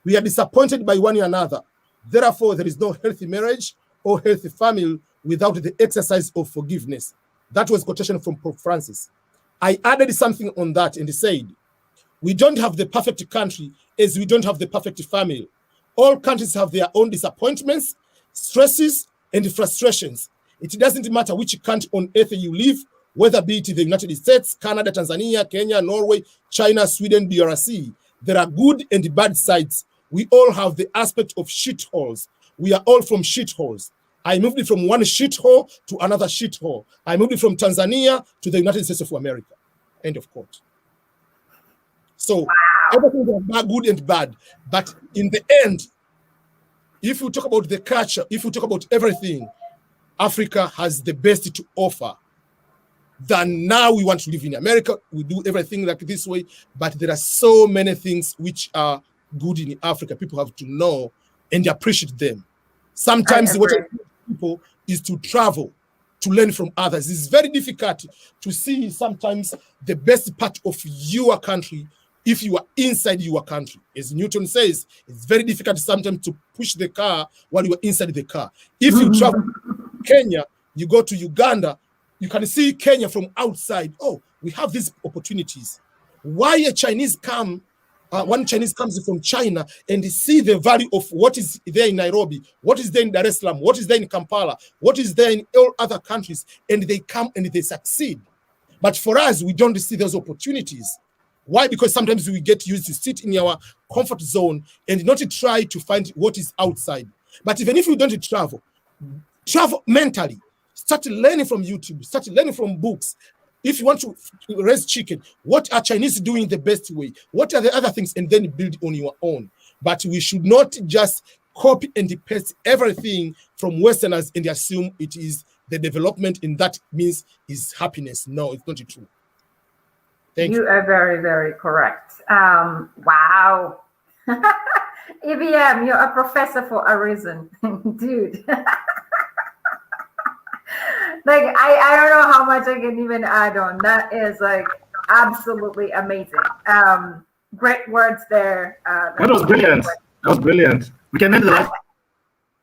We are disappointed by one another. Therefore, there is no healthy marriage or healthy family without the exercise of forgiveness. That was quotation from Pope Francis. I added something on that and said, we don't have the perfect country as we don't have the perfect family. All countries have their own disappointments, stresses, and frustrations. It doesn't matter which country on earth you live, whether be it the United States, Canada, Tanzania, Kenya, Norway, China, Sweden, DRC. There are good and bad sides. We all have the aspect of shitholes. We are all from shitholes. I moved from one shithole to another shithole. I moved from Tanzania to the United States of America. End of quote. So everything is good and bad. But in the end, if you talk about the culture, if you talk about everything, Africa has the best to offer. Than now we want to live in America. We do everything like this way. But there are so many things which are good in Africa. People have to know and appreciate them. Sometimes what I do to people is to travel, to learn from others. It's very difficult to see sometimes the best part of your country if you are inside your country. As Newton says, it's very difficult sometimes to push the car while you are inside the car. If you travel to Kenya, you go to Uganda, you can see Kenya from outside. Oh, we have these opportunities. Why a Chinese come, one Chinese comes from China and see the value of what is there in Nairobi, what is there in Dar es Salaam, what is there in Kampala, what is there in all other countries, and they come and they succeed. But for us, we don't see those opportunities. Why? Because sometimes we get used to sit in our comfort zone and not to try to find what is outside. But even if you don't travel mentally. Start learning from YouTube, start learning from books. If you want to raise chicken, what are Chinese doing the best way? What are the other things? And then build on your own. But we should not just copy and paste everything from Westerners and assume it is the development, and that means is happiness. No, it's not true. Thank you. You are very, very correct. Wow. EBM, you're a professor for a reason, dude. Like, I don't know how much I can even add on. That is like absolutely amazing. Great words there. That was brilliant. That was brilliant. We can end the live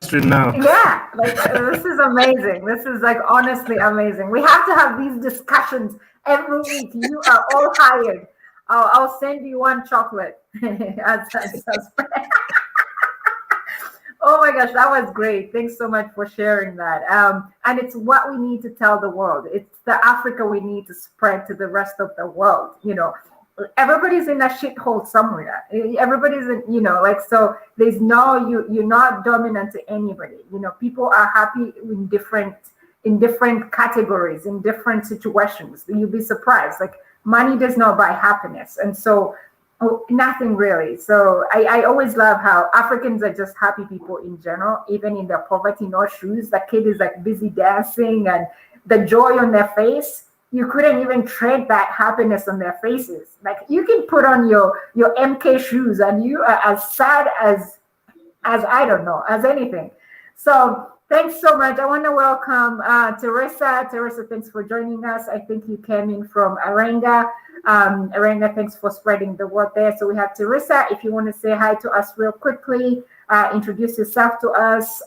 stream now. Yeah, like this is amazing. This is like honestly amazing. We have to have these discussions every week. You are all hired. I'll send you one chocolate. Oh my gosh, that was great. Thanks so much for sharing that. And it's what we need to tell the world. It's the Africa we need to spread to the rest of the world. You know, everybody's in a shithole somewhere. Everybody's in, you know, like, so there's no, you're not dominant to anybody. You know, people are happy in different categories, in different situations. You'll be surprised. Like, money does not buy happiness. And so nothing really. So I always love how Africans are just happy people in general, even in their poverty, no shoes. The kid is like busy dancing and the joy on their face. You couldn't even trade that happiness on their faces. Like, you can put on your MK shoes and you are as sad as I don't know, as anything. So thanks so much. I want to welcome Teresa. Teresa, thanks for joining us. I think you came in from Arenga. Arenga, thanks for spreading the word there. So we have Teresa. If you want to say hi to us real quickly, introduce yourself to us,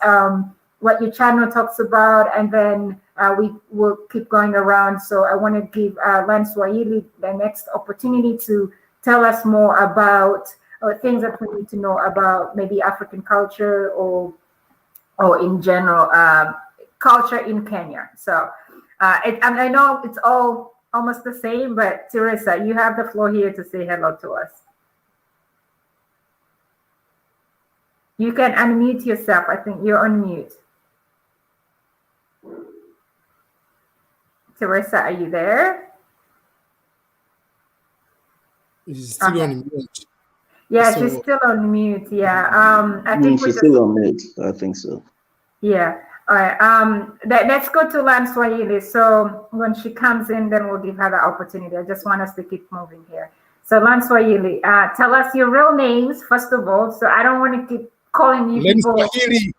what your channel talks about, and then we will keep going around. So I want to give Len Swahili the next opportunity to tell us more about things that we need to know about maybe African culture or in general culture in Kenya. So and I know it's all almost the same, but Teresa, you have the floor here to say hello to us. You can unmute yourself. I think you're on mute. Teresa, are you there? She's still Okay. on mute. Yeah, So, she's still on mute. Yeah. I think we She's just still on mute. I think so. yeah. All right. Let's go to Lan Swahili. So when she comes in, then we'll give her the opportunity. I just want us to keep moving here. So Lan Swahili, tell us your real names first of all. So I don't want to keep calling you Len people. Swahili.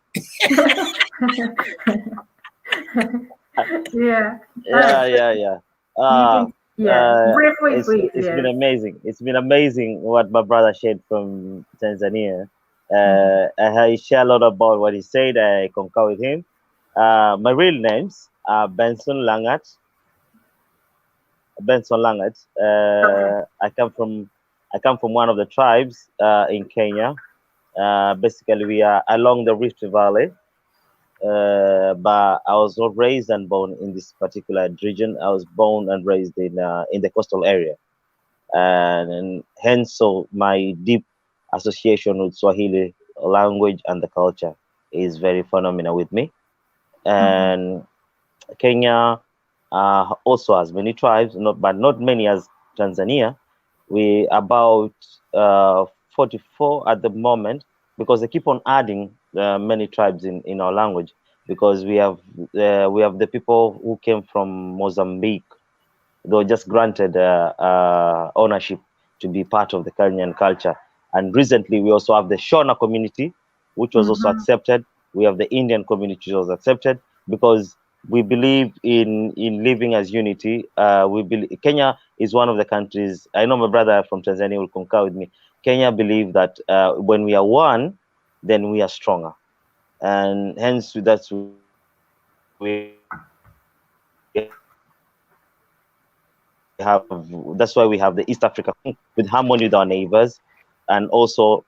Yeah. Yeah. You can. Yeah. Briefly, please. It's been Yes. amazing. It's been amazing what my brother shared from Tanzania. I share a lot about what he said. I concur with him. My real names are Benson Langat. Okay. I come from one of the tribes in Kenya. Basically, we are along the Rift Valley. But I was not raised and born in this particular region. I was born and raised in the coastal area, and hence so my deep association with Swahili language and the culture is very phenomenal with me. And Kenya also has many tribes, not many as Tanzania. We about 44 at the moment because they keep on adding many tribes in our language because we have the people who came from Mozambique. They were just granted ownership to be part of the Kenyan culture. And recently, we also have the Shona community, which was also accepted. We have the Indian community, which was accepted because we believe in living as unity. We believe Kenya is one of the countries. I know my brother from Tanzania will concur with me. Kenya believe that when we are one, then we are stronger, and hence that's why we have the East Africa with harmony with our neighbors, and also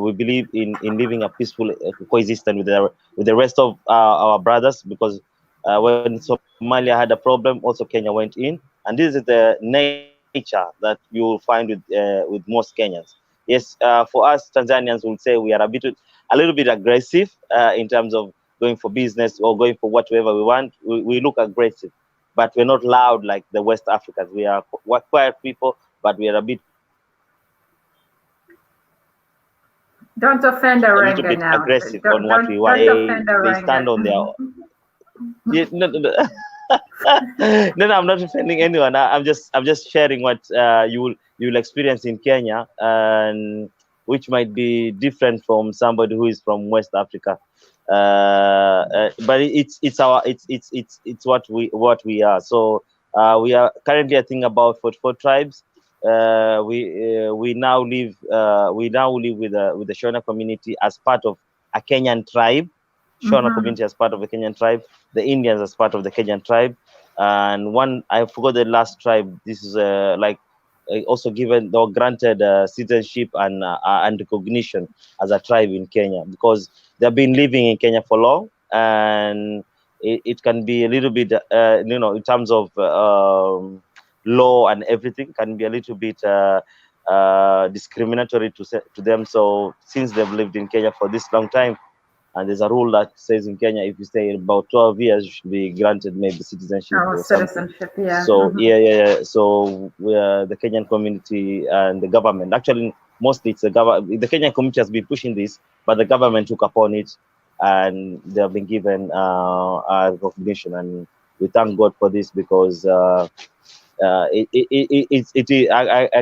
we believe in living a peaceful coexistence with the rest of our brothers because when Somalia had a problem, also Kenya went in, and this is the nature that you will find with most Kenyans. Yes, for us Tanzanians, we'll say we are a little bit aggressive in terms of going for business or going for whatever we want. We look aggressive, but we're not loud like the West Africans. We're quiet people, but we are a bit Don't offend the a little Renga bit now. aggressive on what we want. Don't offend the They stand on their. Renga. Yeah, no. No, I'm not offending anyone. I'm just sharing what you'll experience in Kenya, and which might be different from somebody who is from West Africa. But it's what we are. So we are currently, I think, about 44 tribes. We now live with the Shona community as part of a Kenyan tribe. Shona community as part of the Kenyan tribe, the Indians as part of the Kenyan tribe, and one I forgot the last tribe. This is also given or granted citizenship and recognition as a tribe in Kenya because they've been living in Kenya for long, and it can be a little bit in terms of law and everything can be a little bit discriminatory to them. So since they've lived in Kenya for this long time, and there's a rule that says in Kenya, if you stay about 12 years, you should be granted maybe citizenship Oh, or something. citizenship, yeah. So So we are the Kenyan community and the government. Actually, mostly it's the government. The Kenyan community has been pushing this, but the government took upon it, and they have been given a recognition. And we thank God for this because I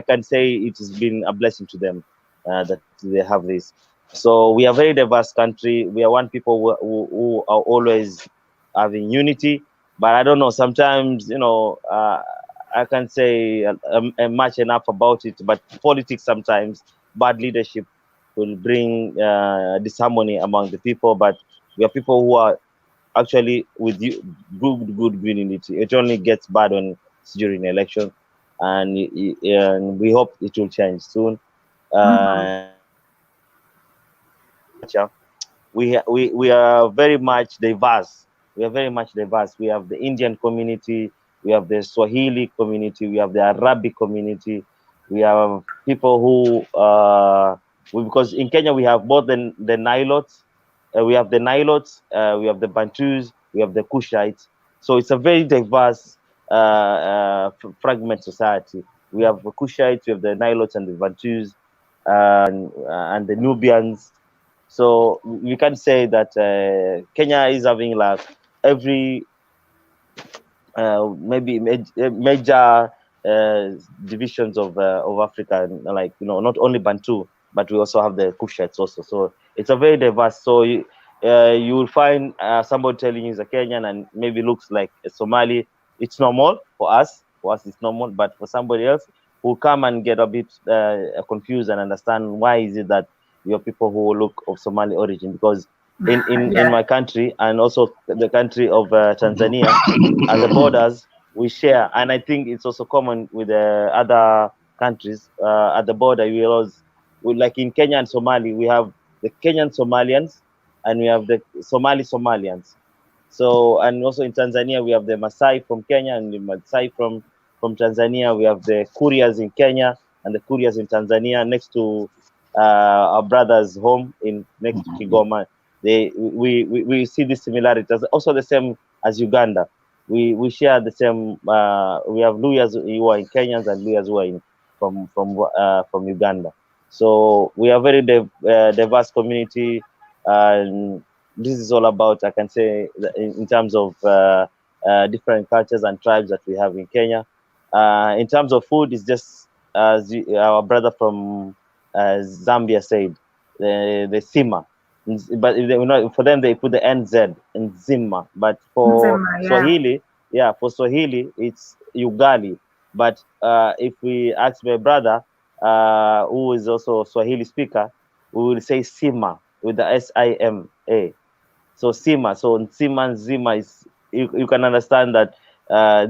can say it has been a blessing to them that they have this. So we are a very diverse country. We are one people who are always having unity. But I don't know. Sometimes I can say much enough about it. But politics sometimes bad leadership will bring disharmony among the people. But we are people who are actually with you, good unity. It only gets bad when it's during the election, and we hope it will change soon. We are very much diverse. We are very much diverse. We have the Indian community, we have the Swahili community, we have the Arabic community, we have people who because in Kenya we have both the Nilotes, we have the Nilotes, we have the Bantus, we have the Kushites. So it's a very diverse fragment society. We have the Kushites, we have the Nilotes and the Bantus, and the Nubians. So we can say that Kenya is having like every maybe major divisions of Africa, and, like, you know, not only Bantu, but we also have the Kushites also. So it's a very diverse. So you will find somebody telling you he's a Kenyan and maybe looks like a Somali. It's normal for us. For us, it's normal, but for somebody else who come and get a bit confused and understand why is it that you're people who look of Somali origin, because in my country and also the country of Tanzania, at the borders we share, and I think it's also common with other countries at the border. Like in Kenya and Somali, we have the Kenyan Somalians and we have the Somali Somalians. So, and also in Tanzania we have the Masai from Kenya and the Masai from Tanzania. We have the Kurias in Kenya and the Kurias in Tanzania, next to our brother's home in next to Kigoma. We see the similarities. Also the same as Uganda. We share the same. We have Luyas who are in Kenyans and Luyas who are from Uganda. So we are very diverse community, and this is all about, I can say, in terms of different cultures and tribes that we have in Kenya. In terms of food, it's just as our brother from Zambia said, the sima. But for them they put the NZ in Zima. But for Swahili, for Swahili it's Ugali. But if we ask my brother, who is also a Swahili speaker, we will say Sima with the SIMA. So Sima, so Sima and Zima is, you can understand that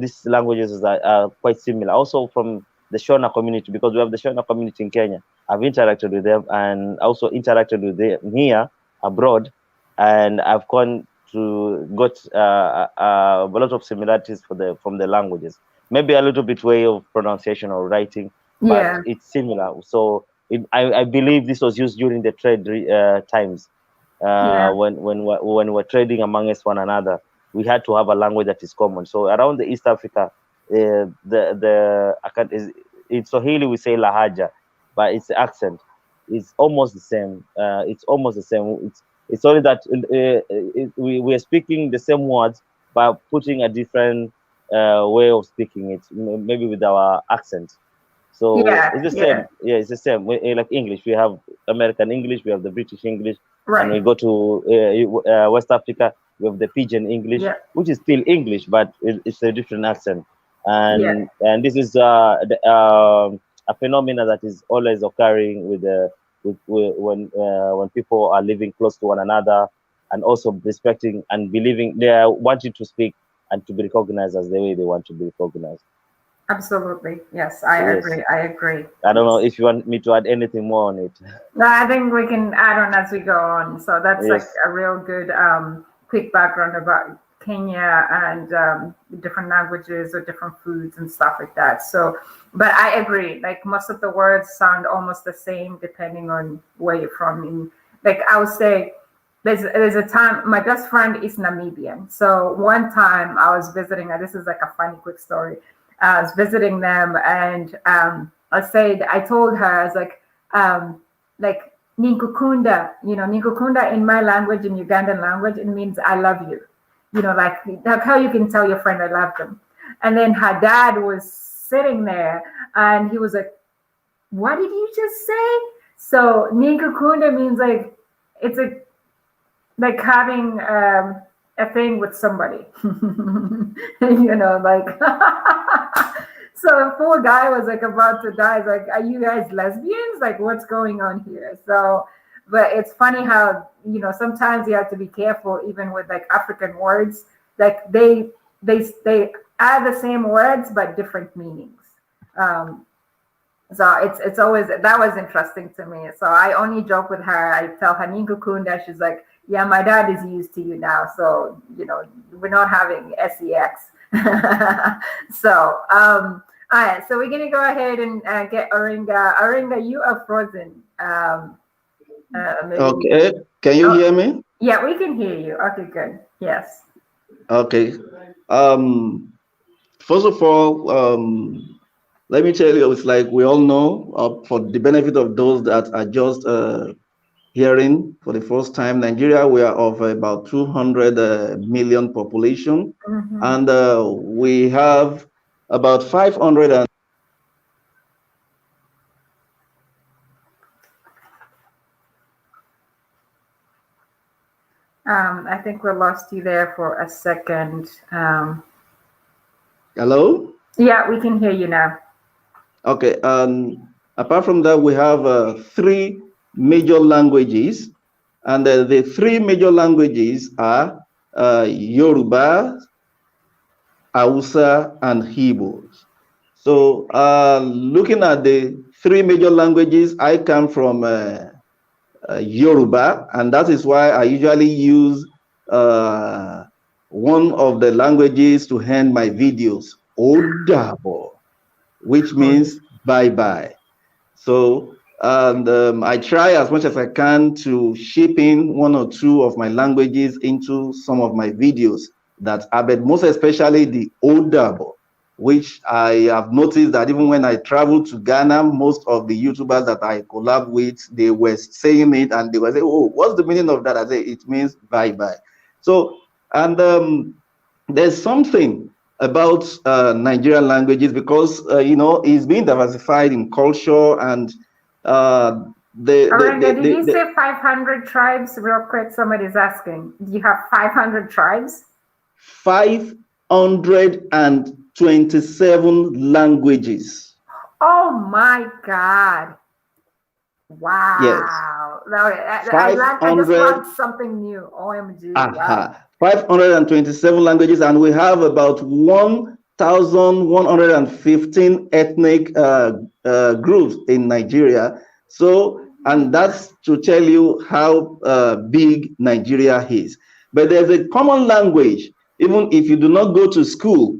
these languages are quite similar. Also from the Shona community, because we have the Shona community in Kenya. I've interacted with them and also interacted with them here abroad, and I've got a lot of similarities from the languages. Maybe a little bit way of pronunciation or writing, but it's similar. So I believe this was used during the trade times. When we're trading amongst one another, we had to have a language that is common. So around the East Africa, in Swahili we say lahaja, but its accent is almost the same. It's only that we are speaking the same words, but putting a different way of speaking it, maybe with our accent. So it's the same. Yeah, it's the same. Like English, we have American English, we have the British English, and we go to West Africa, we have the Pidgin English, which is still English, but it's a different accent. And this is a phenomena that is always occurring when people are living close to one another, and also respecting and believing they are wanting to speak and to be recognized as the way they want to be recognized. Absolutely. Yes, I agree. I agree. I don't know if you want me to add anything more on it. No, I think we can add on as we go on. So that's like a real good quick background about Kenya and different languages or different foods and stuff like that. So, but I agree, like most of the words sound almost the same depending on where you're from. Like I would say, there's a time, my best friend is Namibian. So one time I was visiting her, this is like a funny quick story. I was visiting them, and I told her, I was like Ninkukunda, Ninkukunda in my language, in Ugandan language, it means I love you. Like how you can tell your friend I love them. And then her dad was sitting there and he was like, what did you just say? So Ninkukunda means like, it's like having a thing with somebody, like, so the poor guy was like about to die. He's like, are you guys lesbians? Like, what's going on here? So, but it's funny how, sometimes you have to be careful, even with like African words, like they add the same words, but different meanings. So it's always, that was interesting to me. So I only joke with her. I tell her Ninkukunda, she's like, yeah, my dad is used to you now. So, we're not having sex. So, all right. So we're going to go ahead and get Oringa. Oringa, you are frozen. Okay. Can you hear me? Yeah, we can hear you. Okay, good. Yes. Okay. First of all, let me tell you, it's like we all know, for the benefit of those that are just hearing for the first time, Nigeria, we are of about 200 million population, and we have about 500 and I think we lost you there for a second. Hello? Yeah, we can hear you now. Okay. Apart from that, we have 3 major languages, and the 3 major languages are Yoruba, Hausa, and Igbo. So looking at the 3 major languages, I come from Yoruba, and that is why I usually use one of the languages to end my videos, Odabo, which means bye-bye. So, and I try as much as I can to ship in 1 or 2 of my languages into some of my videos that are, but most especially the Odabo, which I have noticed that even when I travel to Ghana, most of the YouTubers that I collab with, they were saying it and they were saying, oh, what's the meaning of that? I say, it means bye-bye. So, and there's something about Nigerian languages because, you know, it's being diversified in culture and did you say 500 tribes? Real quick, somebody's asking. Do you have 500 tribes? 527 languages. Oh my God. Wow. Yes. I just learned something new. OMG. Wow. 527 languages, and we have about 1,115 ethnic groups in Nigeria. So, and that's to tell you how big Nigeria is. But there's a common language. Even if you do not go to school,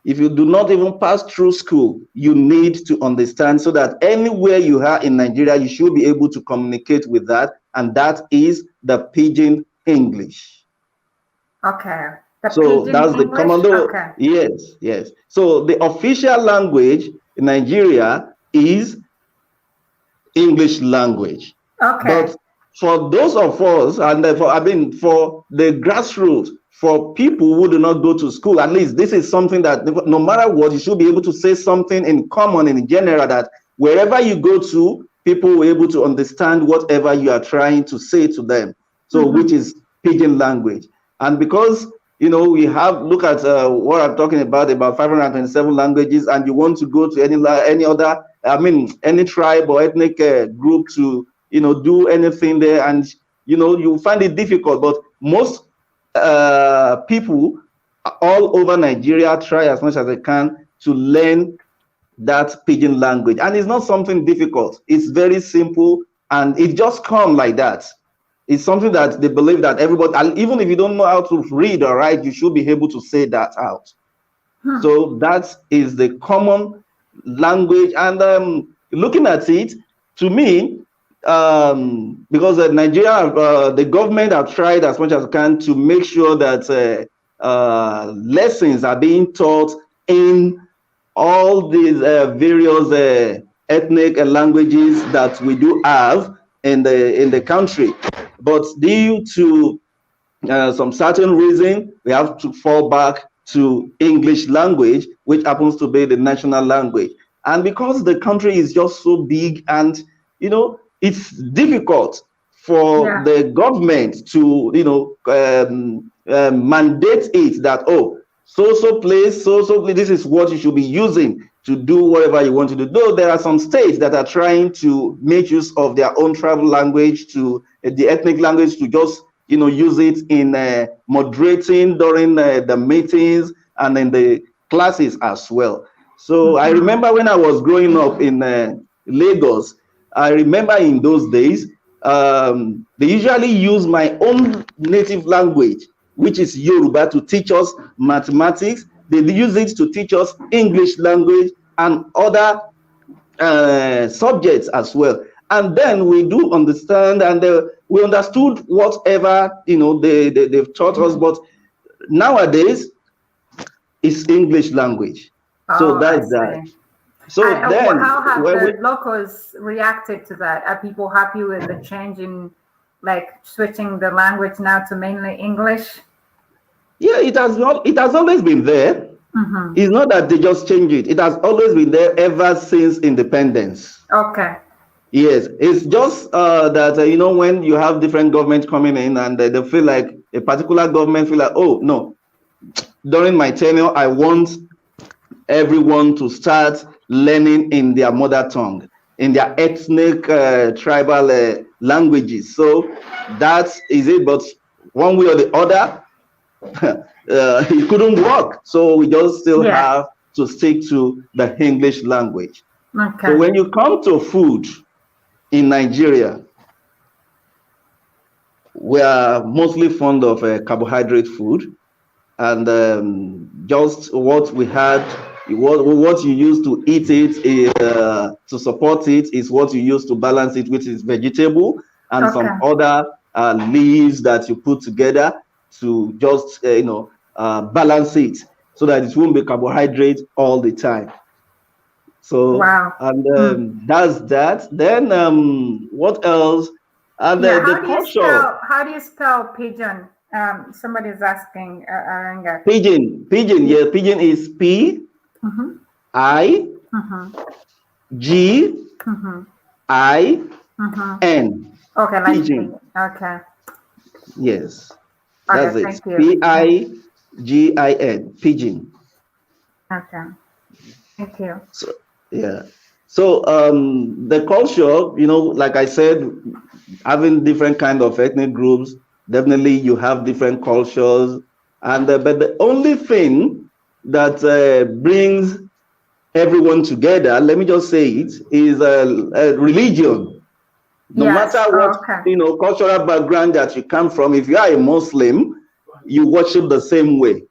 if you do not even pass through school, you need to understand so that anywhere you are in Nigeria, you should be able to communicate with that. And that is the Pidgin English. Okay. So that's the common. Okay. Yes, yes. So the official language in Nigeria is English language. Okay. But for those of us, and for the grassroots, for people who do not go to school, at least this is something that no matter what, you should be able to say something in common, in general, that wherever you go to, people will be able to understand whatever you are trying to say to them. So, which is Pidgin language. And because, you know, we have, look at what I'm talking about 527 languages, and you want to go to any other, any tribe or ethnic group to, you know, do anything there, and, you know, you find it difficult. But most people all over Nigeria try as much as they can to learn that Pidgin language. And it's not something difficult. It's very simple, and it just comes like that. It's something that they believe that everybody, and even if you don't know how to read or write, you should be able to say that out. So that is the common language. And looking at it, to me, because Nigeria, the government have tried as much as can to make sure that lessons are being taught in all these various ethnic languages that we do have in the country. But due to some certain reason, we have to fall back to English language, which happens to be the national language. And because the country is just so big, and, you know, it's difficult for the government to, you know, mandate it that, oh, so place, this is what you should be using to do whatever you want to do. Though there are some states that are trying to make use of their own tribal language, to the ethnic language, to just, you know, use it in moderating during the meetings and in the classes as well. So I remember when I was growing up in Lagos, I remember in those days, they usually use my own native language, which is Yoruba, to teach us mathematics. They use it to teach us English language and other subjects as well. And then we do understand, and we understood whatever, you know, they've taught us. But nowadays, it's English language. So that's that. So And then, how have when we, the locals reacted to that? Are people happy with the change in, like, switching the language now to mainly English? yeah, it has always been there. Mm-hmm. It's not that they just change it. It has always been there ever since independence. Okay. Yes, it's just that when you have different governments coming in and they feel like a particular government feel like, oh no, during my tenure, I want everyone to start learning in their mother tongue, in their ethnic, tribal languages. So that is it. But one way or the other, it couldn't work. So we just still have to stick to the English language. Okay. So when you come to food in Nigeria, we are mostly fond of carbohydrate food, and just what we had, what you use to eat it is, to support it is what you use to balance it, which is vegetable and some other leaves that you put together to just balance it so that it won't be carbohydrate all the time. So and that's that. Then what else? And the culture. How do you spell pigeon? Somebody's asking. Pigeon. Yeah, pigeon is P I G I N. Okay, like pigeon. Okay. Yes, okay, that's it. Thank you. P-I-G-I-N. Pigeon. Okay. Thank you. So yeah. So the culture, like I said, having different kind of ethnic groups, definitely you have different cultures, and but the only thing that brings everyone together, let me just say it, is religion. No matter what cultural background that you come from, if you are a Muslim, you worship the same way.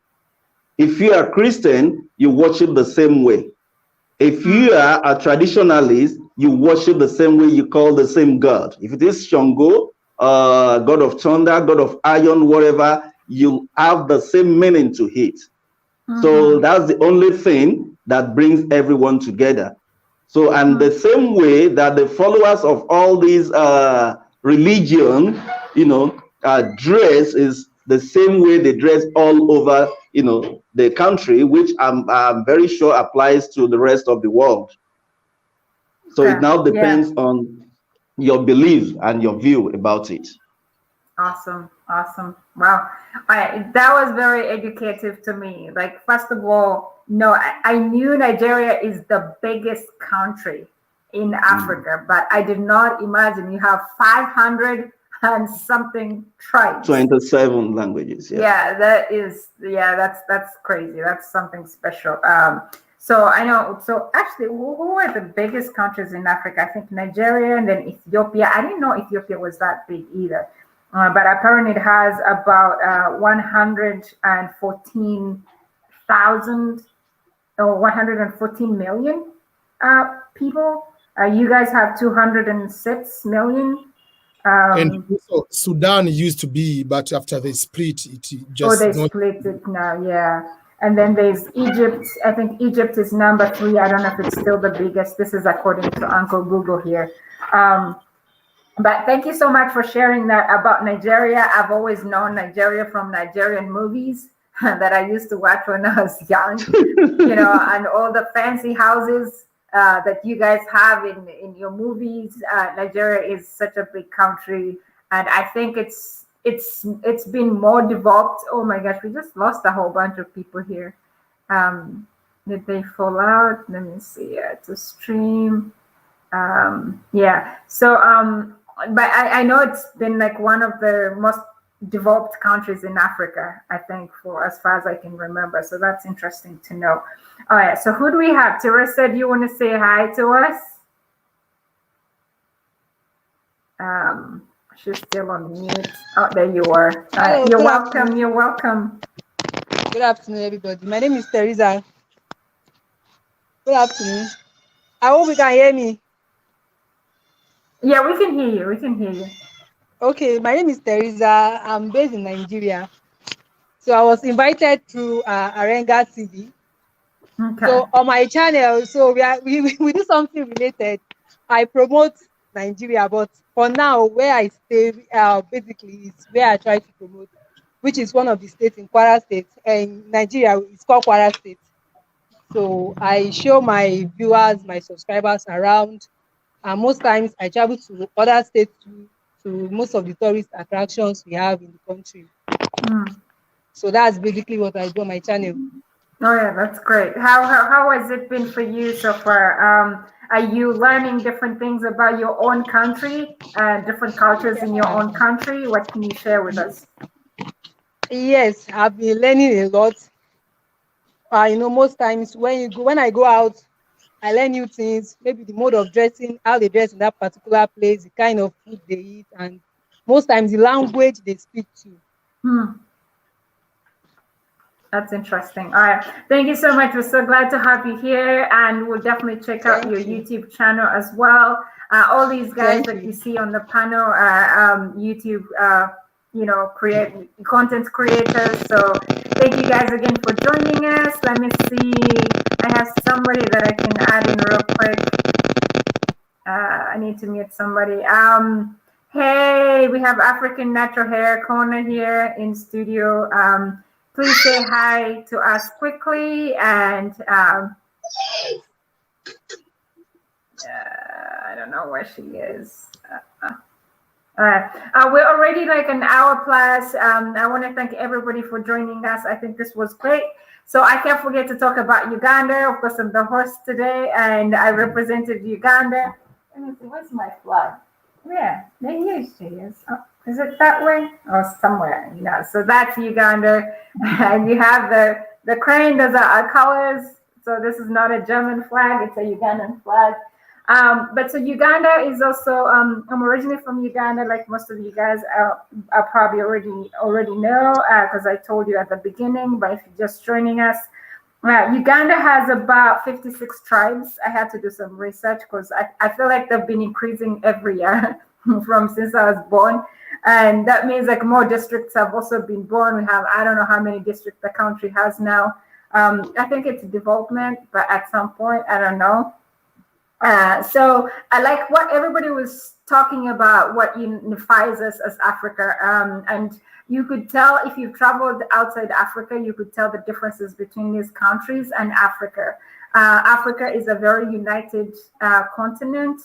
If you are Christian, you worship the same way. If you are a traditionalist, you worship the same way, you call the same God. If it is Shango, God of thunder, God of iron, whatever, you have the same meaning to it. So that's the only thing that brings everyone together. So, and the same way that the followers of all these religion, dress is the same way they dress all over, the country, which I'm very sure applies to the rest of the world. So it now depends on your belief and your view about it. Awesome. Wow. That was very educative to me. Like, first of all, I knew Nigeria is the biggest country in Africa, but I did not imagine you have 500 and something tribes. 27 languages. Yeah, that's crazy. That's something special. So I know. So actually, who are the biggest countries in Africa? I think Nigeria and then Ethiopia. I didn't know Ethiopia was that big either. But apparently it has about 114,000 or 114 million people. You guys have 206 million. And also Sudan used to be, but after they split, it just... they split it now, yeah. And then there's Egypt. I think Egypt is number 3. I don't know if it's still the biggest. This is according to Uncle Google here. But thank you so much for sharing that about Nigeria. I've always known Nigeria from Nigerian movies that I used to watch when I was young, and all the fancy houses that you guys have in your movies. Nigeria is such a big country, and I think it's been more developed. Oh my gosh, we just lost a whole bunch of people here. Did they fall out? Let me see. To stream. So but I know it's been like one of the most developed countries in Africa, I think, for as far as I can remember. So that's interesting to know. All right, so who do we have? Teresa said you want to say hi to us. She's still on mute. Oh, there you are. Hello, you're welcome. Afternoon. You're welcome. Good afternoon, everybody. My name is Teresa. Good afternoon. I hope you can hear me. Yeah, we can hear you. We can hear you. Okay, my name is Teresa. I'm based in Nigeria. So I was invited to Arenga TV Okay. So on my channel, so we do something related. I promote Nigeria, but for now, where I stay, basically is where I try to promote, which is one of the states in Kwara State, and Nigeria is called Kwara State. So I show my viewers, my subscribers around, and most times I travel to other states to most of the tourist attractions we have in the country. So that's basically what I do on my channel. Oh yeah, that's great. How has it been for you so far? Are you learning different things about your own country, different cultures in your own country? What can you share with us? Yes, I've been learning a lot. Most times when I go out, I learn new things. Maybe the mode of dressing, how they dress in that particular place, the kind of food they eat, and most times the language they speak to. That's interesting. All right. Thank you so much. We're so glad to have you here. And we'll definitely check out your YouTube channel as well. All these guys that you see on the panel are YouTube, content creators. So thank you guys again for joining us. Let me see. I have somebody that I can add in real quick. I need to mute somebody. Hey, we have African Natural Hair Corner here in studio. Please say hi to us quickly, and I don't know where she is. All right, we're already like an hour plus. I want to thank everybody for joining us. I think this was great. So I can't forget to talk about Uganda. Of course, I'm the host today, and I represented Uganda. Let me see, where's my flag? Yeah, there she is. Oh, is it that way? Oh, somewhere, So that's Uganda. And you have the crane, those are our colors. So this is not a German flag, it's a Ugandan flag. But so Uganda is also, I'm originally from Uganda, like most of you guys are probably already know, because I told you at the beginning, but if you're just joining us, Uganda has about 56 tribes. I had to do some research because I feel like they've been increasing every year from since I was born. And that means like more districts have also been born. We have, I don't know how many districts the country has now. I think it's development, but at some point, I don't know. So I like what everybody was talking about, what unifies us as Africa. And you could tell if you've traveled outside Africa, you could tell the differences between these countries and Africa. Africa is a very united continent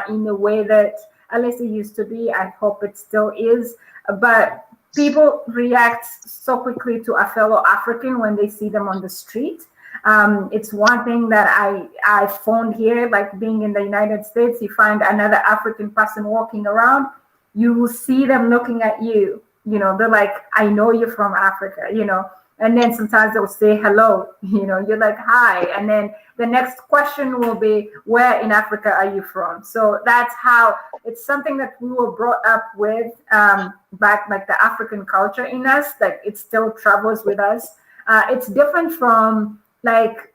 in a way that at least it used to be. I hope it still is. But people react so quickly to a fellow African when they see them on the street. It's one thing that I found here, like being in the United States, you find another African person walking around, you will see them looking at you. They're like, I know you're from Africa, and then sometimes they'll say hello, you're like, hi. And then the next question will be, where in Africa are you from? So that's how it's something that we were brought up with, back like the African culture in us, like it still travels with us. It's different from like,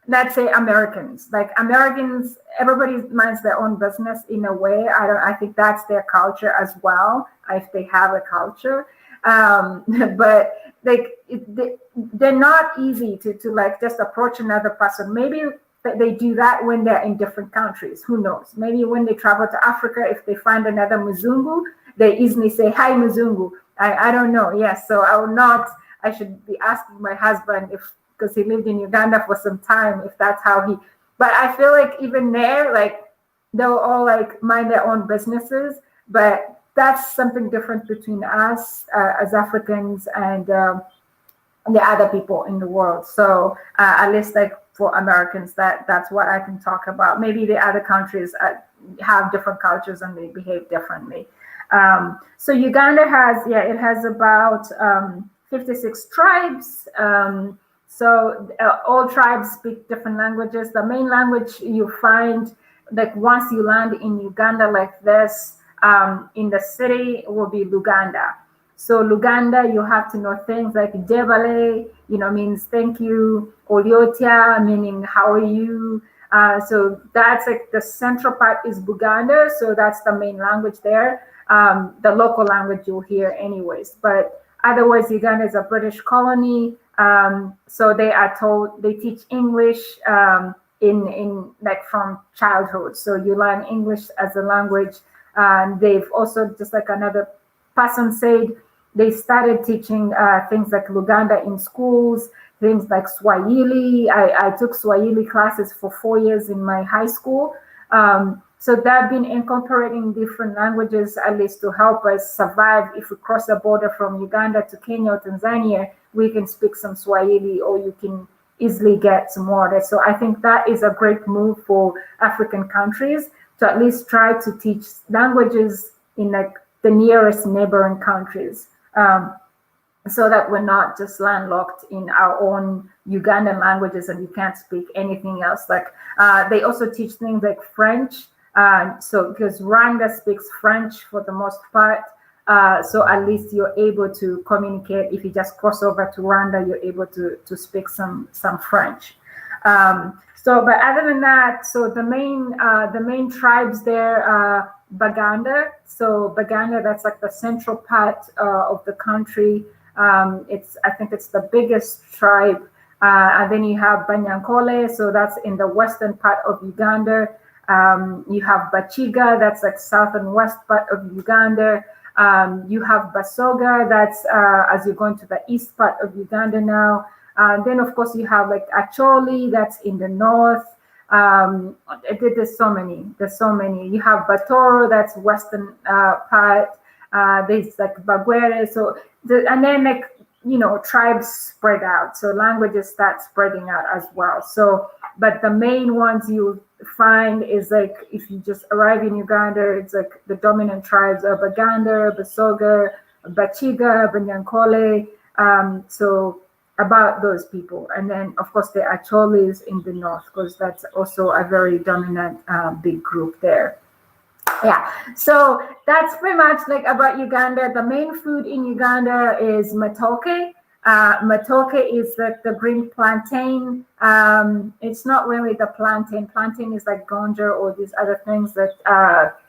let's say Americans. Like Americans, everybody minds their own business in a way. I think that's their culture as well, if they have a culture. But like they're not easy to like just approach another person. Maybe they do that when they're in different countries. Who knows? Maybe when they travel to Africa, if they find another Muzungu, they easily say, hi Muzungu. I don't know. Yes. So I should be asking my husband because he lived in Uganda for some time, if that's how but I feel like even there, like they'll all like mind their own businesses, but that's something different between us as Africans and the other people in the world. So at least like for Americans, that's what I can talk about. Maybe the other countries have different cultures and they behave differently. So Uganda has about 56 tribes. So all tribes speak different languages. The main language you find, like once you land in Uganda like this, in the city will be Luganda. So Luganda, you have to know things like Debale, means thank you. Oliotia, meaning how are you? So that's like the central part is Buganda. So that's the main language there. The local language you'll hear anyways. But Otherwise, Uganda is a British colony, so they teach English in like from childhood. So you learn English as a language. They've also, just like another person said, they started teaching things like Luganda in schools, things like Swahili. I took Swahili classes for 4 years in my high school. So they've been incorporating different languages, at least to help us survive. If we cross the border from Uganda to Kenya or Tanzania, we can speak some Swahili, or you can easily get some water. So I think that is a great move for African countries to at least try to teach languages in like the nearest neighboring countries, so that we're not just landlocked in our own Ugandan languages and you can't speak anything else. Like they also teach things like French. So because Rwanda speaks French for the most part, so at least you're able to communicate. If you just cross over to Rwanda, you're able to speak some French. So, but other than that, so the main tribes there are Baganda. So Baganda, that's like the central part of the country. I think it's the biggest tribe. And then you have Banyankole, so that's in the western part of Uganda. You have Bachiga, that's like south and west part of Uganda. You have Basoga, that's as you're going to the east part of Uganda now. Then of course you have like Acholi, that's in the north. There's so many. You have Batoro, that's western part. There's like Bagwere. So and then like, you know, tribes spread out. So languages start spreading out as well. So, but the main ones you find is like, if you just arrive in Uganda, it's like the dominant tribes are Baganda, Basoga, Bachiga, Banyankole. So about those people. And then of course the Acholis in the north, because that's also a very dominant big group there. Yeah, so that's pretty much like about Uganda. The main food in Uganda is matoke. Matoke is like the green plantain. It's not really the plantain. Plantain is like ganja or these other things that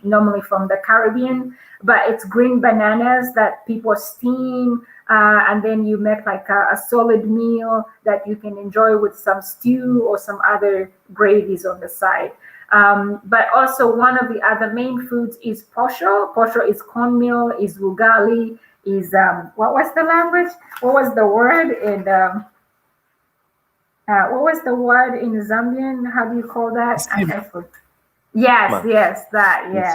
normally from the Caribbean, but it's green bananas that people steam, and then you make like a solid meal that you can enjoy with some stew or some other gravies on the side. But also one of the other main foods is posho. Posho is cornmeal, is ugali, is what was the language? What was the word in Zambian? How do you call that? Yes, that, yeah.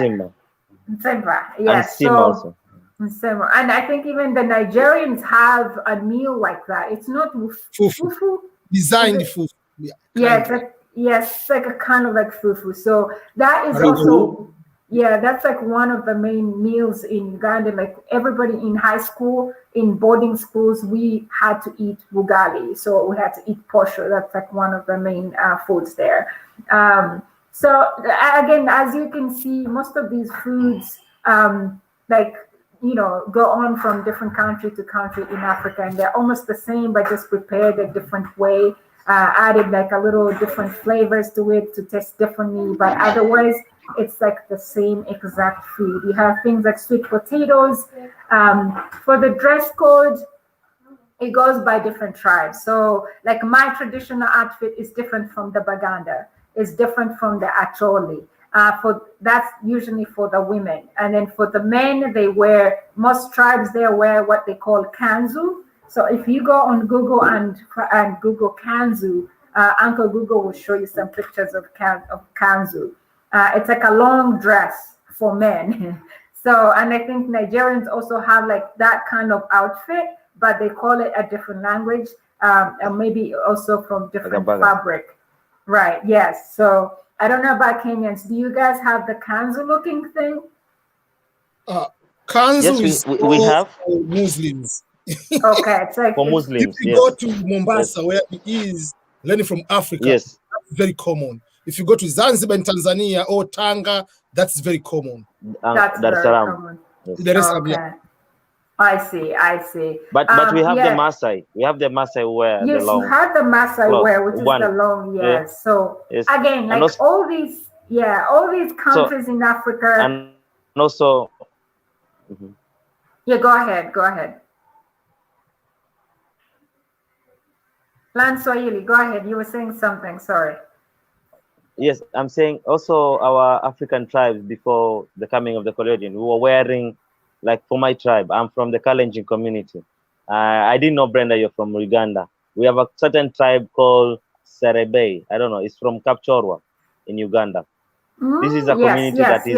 Nsimba, yes. And also. Nsimba. And I think even the Nigerians have a meal like that. It's not fufu. Designed fufu. It's like a kind of like fufu. So that is also, that's like one of the main meals in Uganda. Like everybody in high school, in boarding schools, we had to eat ugali. So we had to eat posho. That's like one of the main foods there. So again, as you can see, most of these foods, like, you know, go on from different country to country in Africa, and they're almost the same, but just prepared a different way. Added like a little different flavors to it to taste differently, but otherwise it's like the same exact food. You have things like sweet potatoes. For the dress code, it goes by different tribes. So like my traditional outfit is different from the Baganda, it's different from the Acholi. That's usually for the women, and then for the men, most tribes there wear what they call kanzu. So if you go on Google and Google kanzu, Uncle Google will show you some pictures of kanzu. It's like a long dress for men. So, and I think Nigerians also have like that kind of outfit, but they call it a different language, and maybe also from different fabric. Right, yes. So I don't know about Kenyans. Do you guys have the kanzu looking thing? Kanzu yes, is we have Muslims. Okay, it's like for Muslims. If you go to Mombasa, where he is learning from Africa, yes, that's very common. If you go to Zanzibar in Tanzania or Tanga, that's very common. That's very common. Yes. Okay. I see. But we have the Maasai. We have the Maasai wear. Yes, you have the Maasai wear, which is the long. Yes. So again, like also, all these countries in Africa, and also. Yeah, go ahead. Lan Swahili, go ahead. You were saying something. Sorry. Yes, I'm saying also our African tribes before the coming of the colonial, we were wearing, like for my tribe, I'm from the Kalenjin community. I didn't know, Brenda, you're from Uganda. We have a certain tribe called Serebe. I don't know, it's from Kapchorwa in Uganda. This is a Yes, community yes, that is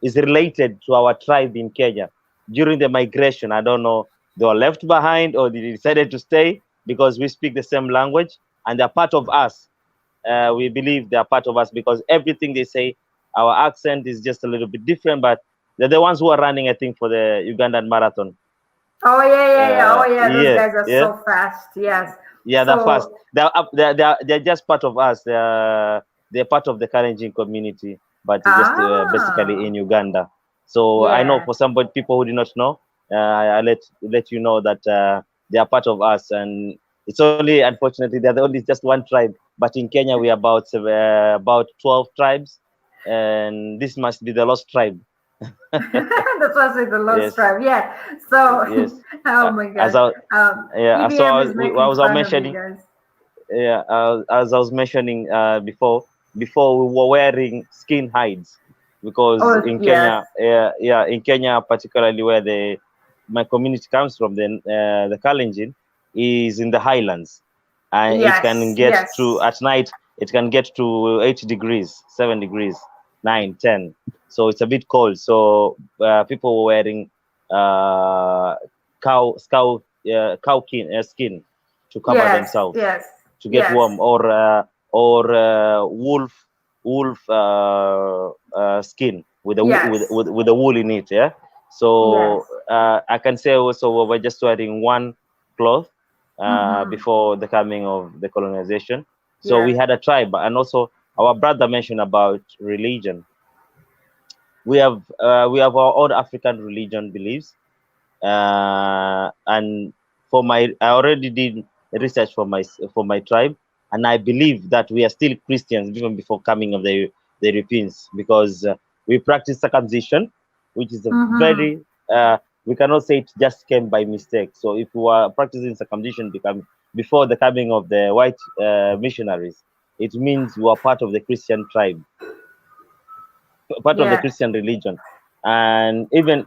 yes. related to our tribe in Kenya. During the migration, I don't know, they were left behind or they decided to stay because we speak the same language and they're part of us. We believe they are part of us because everything they say, our accent is just a little bit different, but they're the ones who are running, I think, for the Ugandan marathon. Oh yeah. Oh yeah. Those Yeah, guys are yeah, so fast. Yes. yeah. They're fast. So They're just part of us. They're part of the Kalenjin community, but just basically in Uganda. So I know yeah. for somebody, people who do not know, I let you know that they are part of us, and it's only unfortunately they're only just one tribe. But in Kenya we are about 12 tribes, and this must be the lost tribe. That's also the lost Yes, tribe. Yeah. So, yes. oh my As God. I yeah, so EBM is making I was fun of you mentioning. guys. Yeah, as I was mentioning before we were wearing skin hides because Oh in yes. Kenya, in Kenya, particularly where my community comes from, the Kalenjin is in the highlands, and it can Yes. get to Yes. at night. It can get to 8 degrees, 7 degrees, 9, 10. So it's a bit cold. So people were wearing skin to cover Yes. themselves Yes. to get Yes. warm, or wolf skin with a Yes. with the wool in it. Yeah. Yes. So I can say also we were just wearing one cloth Mm-hmm. before the coming of the colonization. So we Yes. had a tribe, and also our brother mentioned about religion. We have our own African religion beliefs, and I already did research for my tribe, and I believe that we are still Christians even before coming of the Europeans, because we practice circumcision, which is a Mm-hmm. very we cannot say it just came by mistake. So if we were practicing circumcision before the coming of the white missionaries, it means we are part of the Christian tribe, part of the Yeah. Christian religion, and even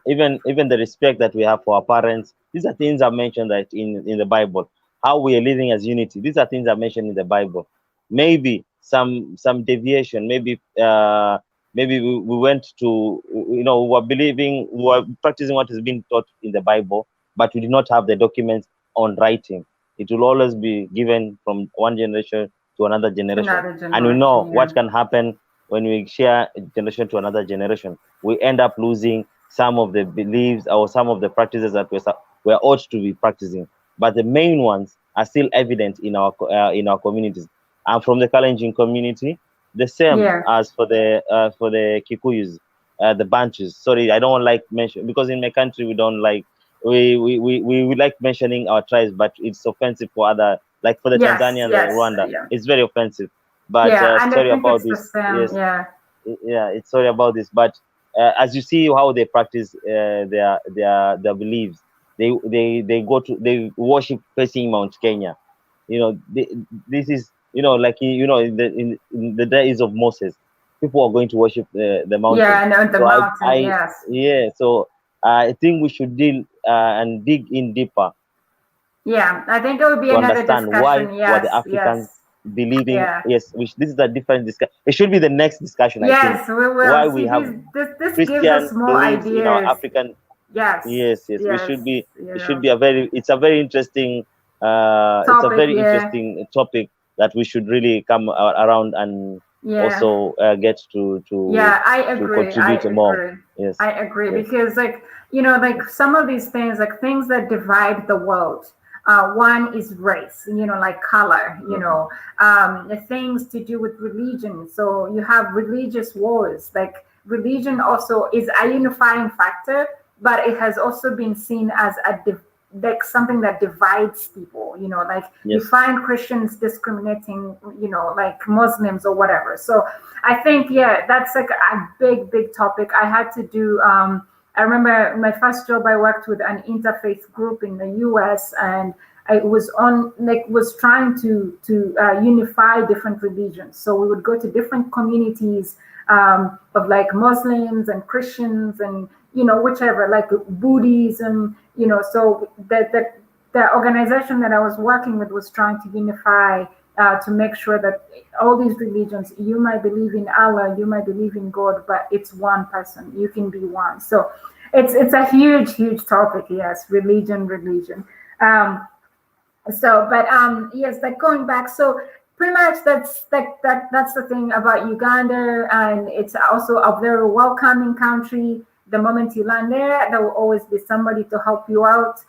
the respect that we have for our parents. These are things I mentioned that in the Bible. How we are living as unity. These are things I mentioned in the Bible. Maybe some deviation. Maybe we went to, we were believing, we were practicing what is being taught in the Bible, but we did not have the documents on writing. It will always be given from one generation to another To generation, another and we know generation. Yeah. what can happen when we share a generation to another generation. We end up losing some of the beliefs or some of the practices that we're ought to be practicing. But the main ones are still evident in our communities. I'm from the Kalenjin community, the same Yeah. as for the Kikuyus, the Bantus. Sorry, I don't like mention, because in my country we don't like, we like mentioning our tribes, but it's offensive for other, like for the Yes. Tanzanians and Yes. Rwanda. Yeah. It's very offensive. But Yeah. And I sorry think about it's the this. same. Yes, Yeah. yeah, it's sorry about this. But as you see how they practice their beliefs, they worship facing Mount Kenya. This is, like, in the days of Moses, people are going to worship the mountain. Yeah. And on the So mountain. Yes. yeah. So I think we should deal and dig in deeper Yeah. I think it would be to another understand why discussion. were the Yes. Africans Yes. believing. Yeah. Yes, which this is a different discussion. It should be the next discussion, I think. Yes, we Why will. we See, have this gives us Christian more beliefs in our ideas. African. Yes. Yes, yes. We Yes. should be. You It should know, be it's a very interesting. It's a topic. very Yeah. interesting topic that we should really come around and Yeah. also get Yeah, I to agree. I contribute more. agree. Yes, I agree yes, because, like, like some of these things, like things that divide the world. One is race, like color, the things to do with religion. So you have religious wars. Like religion also is a unifying factor, but it has also been seen as like something that divides people. Like you yes. find Christians discriminating, like Muslims or whatever. So I think, yeah, that's like a big, big topic. I had to do. I remember my first job, I worked with an interfaith group in the US, and it was trying to unify different religions. So we would go to different communities of like Muslims and Christians and whichever, like Buddhism, so the organization that I was working with was trying to unify, to make sure that all these religions, you might believe in Allah, you might believe in God, but it's one person. You can be one. So it's a huge topic. Yes, religion. Yes, like going back. So pretty much that's the thing about Uganda, and it's also a very welcoming country. The moment you land there will always be somebody to help you out.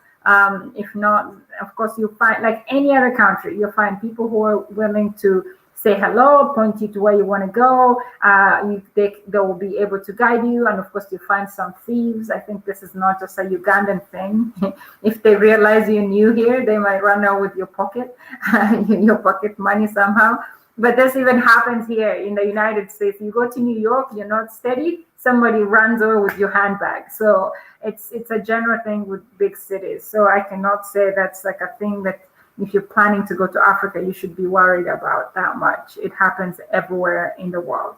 If not, of course, you find, like any other country, you'll find people who are willing to say hello, point you to where you want to go. They will be able to guide you. And of course, you find some thieves. I think this is not just a Ugandan thing. If they realize you're new here, they might run out with your pocket money somehow. But this even happens here in the United States. You go to New York, you're not steady, somebody runs over with your handbag. So it's a general thing with big cities. So I cannot say that's like a thing that if you're planning to go to Africa, you should be worried about that much. It happens everywhere in the world.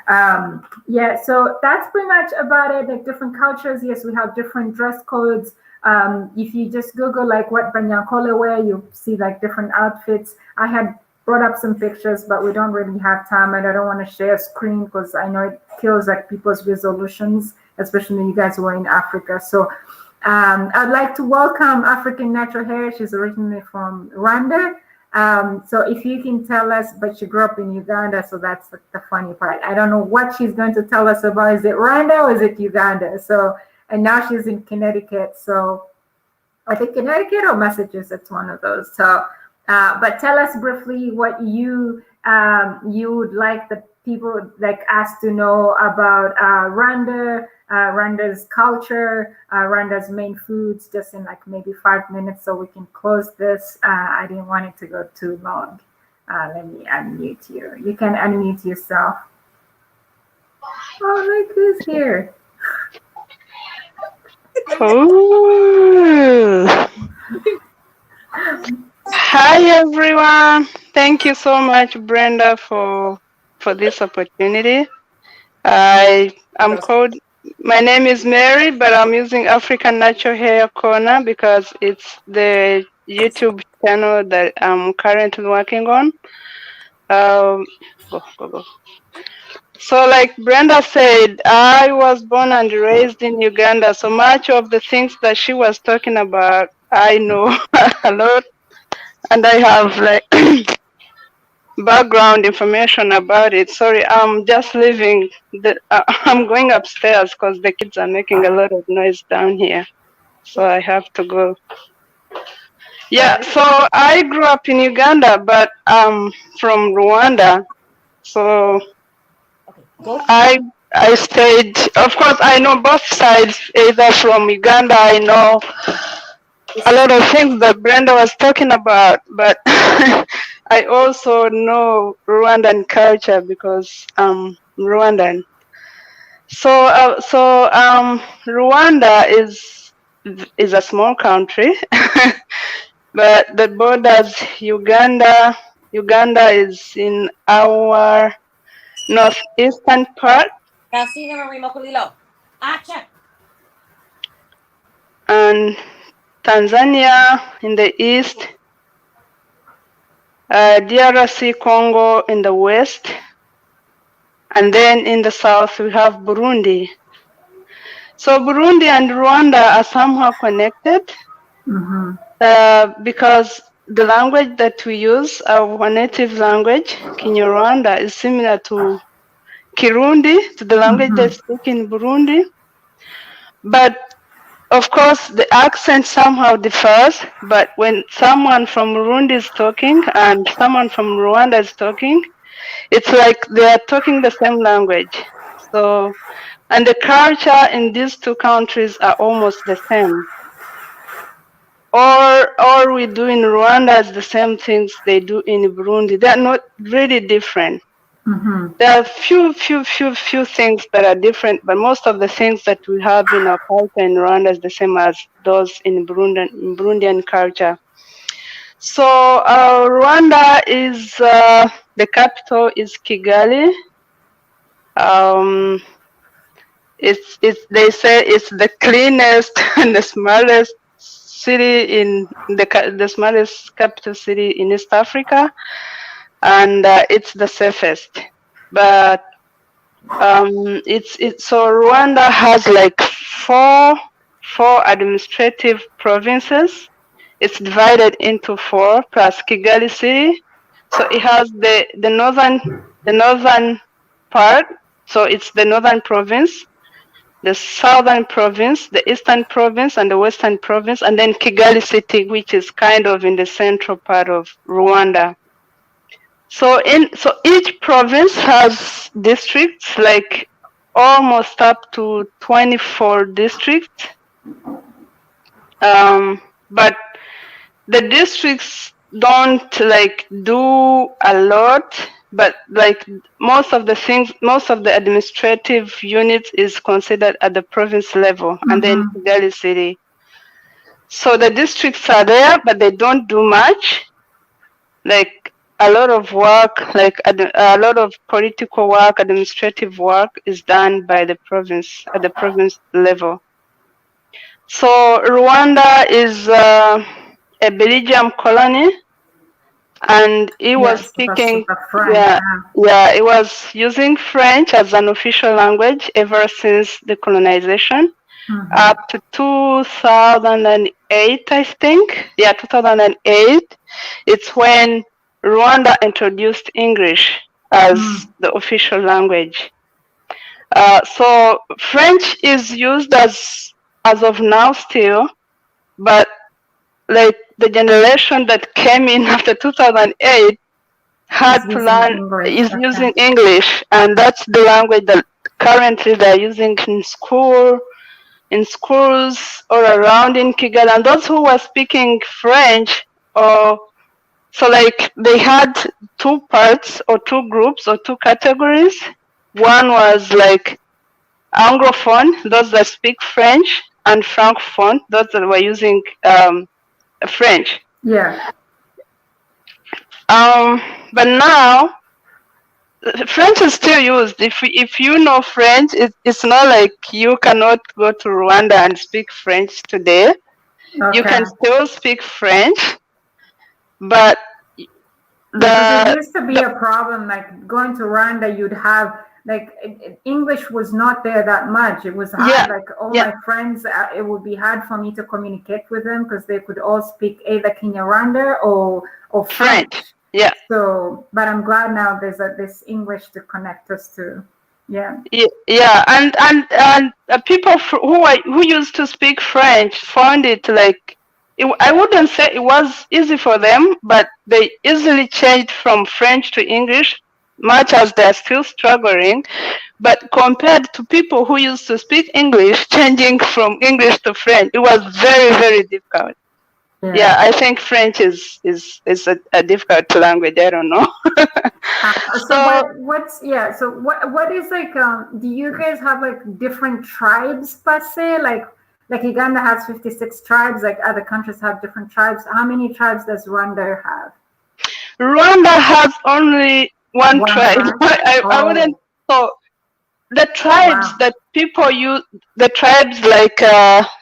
So that's pretty much about it. Like different cultures, yes, we have different dress codes. If you just Google like what Banyankole wear, you'll see like different outfits. I had brought up some pictures, but we don't really have time, and I don't want to share a screen because I know it kills like people's resolutions, especially when you guys were in Africa. So I'd like to welcome African Natural Hair. She's originally from Rwanda. So if you can tell us, but she grew up in Uganda, so that's the funny part. I don't know what she's going to tell us about. Is it Rwanda or is it Uganda? So, and now she's in Connecticut. So I think Connecticut or Massachusetts, one of those. So, but tell us briefly what you would like the people like us to know about Rwanda, Rwanda's culture, Rwanda's main foods, just in like maybe 5 minutes so we can close this. I didn't want it to go too long. Let me unmute you. You can unmute yourself. Oh, look who's here. Oh. Hi everyone. Thank you so much, Brenda, for this opportunity. My name is Mary, but I'm using African Natural Hair Corner because it's the YouTube channel that I'm currently working on. Go. So like Brenda said, I was born and raised in Uganda. So much of the things that she was talking about, I know a lot. And I have like background information about it. Sorry, I'm just leaving. I'm going upstairs because the kids are making a lot of noise down here. So I have to go. Yeah, so I grew up in Uganda, but I'm from Rwanda. So I stayed, of course, I know both sides, either from Uganda, I know a lot of things that Brenda was talking about, but I also know Rwandan culture because I'm Rwandan. So Rwanda is a small country, but the borders Uganda is in our northeastern part. And Tanzania in the east, DRC Congo in the west, and then in the south we have Burundi. So Burundi and Rwanda are somehow connected because the language that we use, our native language, Kinyarwanda, is similar to Kirundi, to the language they speak in Burundi. But of course, the accent somehow differs, but when someone from Burundi is talking and someone from Rwanda is talking, it's like they are talking the same language. So, and the culture in these two countries are almost the same. Or we do in Rwanda is the same things they do in Burundi. They are not really different. There are few things that are different, but most of the things that we have in our culture in Rwanda is the same as those in Burundian culture. So Rwanda is the capital is Kigali. They say it's the cleanest and the smallest city in the smallest capital city in East Africa, and it's the safest. But so Rwanda has like four administrative provinces. It's divided into 4 plus Kigali city. So it has the northern part. So it's the northern province, the southern province, the eastern province, and the western province, and then Kigali city, which is kind of in the central part of Rwanda. So each province has districts, like almost up to 24 districts. But the districts don't like do a lot, but like most of the administrative units is considered at the province level, and then Kigali city. So the districts are there, but they don't do much. Like a lot of work, like a lot of political work, administrative work is done by the province at the province level. So Rwanda is a Belgium colony, and it was speaking it was using French as an official language ever since the colonization up to 2008, I think. 2008. It's when Rwanda introduced English as the official language. So French is used as of now still, but like the generation that came in after 2008 had to learn using English, and that's the language that currently they're using in schools all around in Kigali. And those who were speaking French, so like they had 2 parts or 2 groups or 2 categories. One was like Anglophone, those that speak French, and Francophone, those that were using French. Yeah. But now French is still used. If you know French, it's not like you cannot go to Rwanda and speak French today. You can still speak French, but there used to be a problem, like going to Rwanda, you'd have like English was not there that much. It was hard. Like all my friends, it would be hard for me to communicate with them because they could all speak either Kinyarwanda or French. Yeah. So, but I'm glad now there's this English to connect us to. Yeah. Yeah, and people who used to speak French found it like I wouldn't say it was easy for them, but they easily changed from French to English, much as they're still struggling. But compared to people who used to speak English, changing from English to French, it was very, very difficult. Yeah, I think French is a difficult language. I don't know. So what is like? Do you guys have like different tribes per se? Like Uganda has 56 tribes. Like other countries have different tribes. How many tribes does Rwanda have? Rwanda has only one tribe. I wouldn't. So the tribes that people use, the tribes like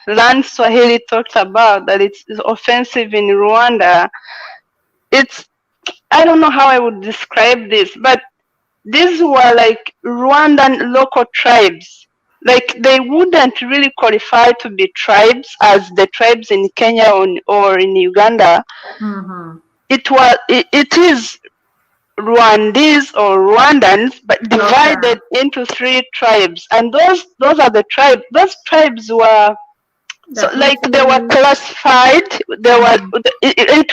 Land Swahili talked about, that it's offensive in Rwanda. I don't know how I would describe this, but these were like Rwandan local tribes. Like they wouldn't really qualify to be tribes as the tribes in Kenya or in Uganda. It is Rwandese or Rwandans, but divided into 3 tribes, and those are the tribes. Those tribes were they were classified. They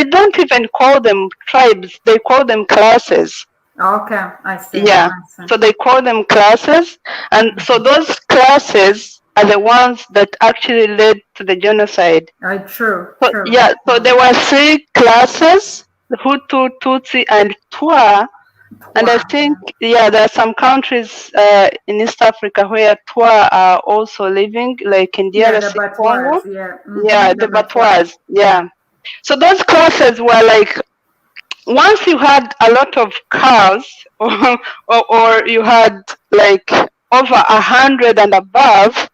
don't even call them tribes. They call them classes. Okay, I see. Yeah, so they call them classes, and so those classes are the ones that actually led to the genocide. True. Yeah, so there were 3 classes: Hutu, Tutsi, and Twa. And I think, there are some countries in East Africa where Twa are also living, like in DRC Congo. The The Batwas, So those classes were like, once you had a lot of cows, or you had like over 100 and above,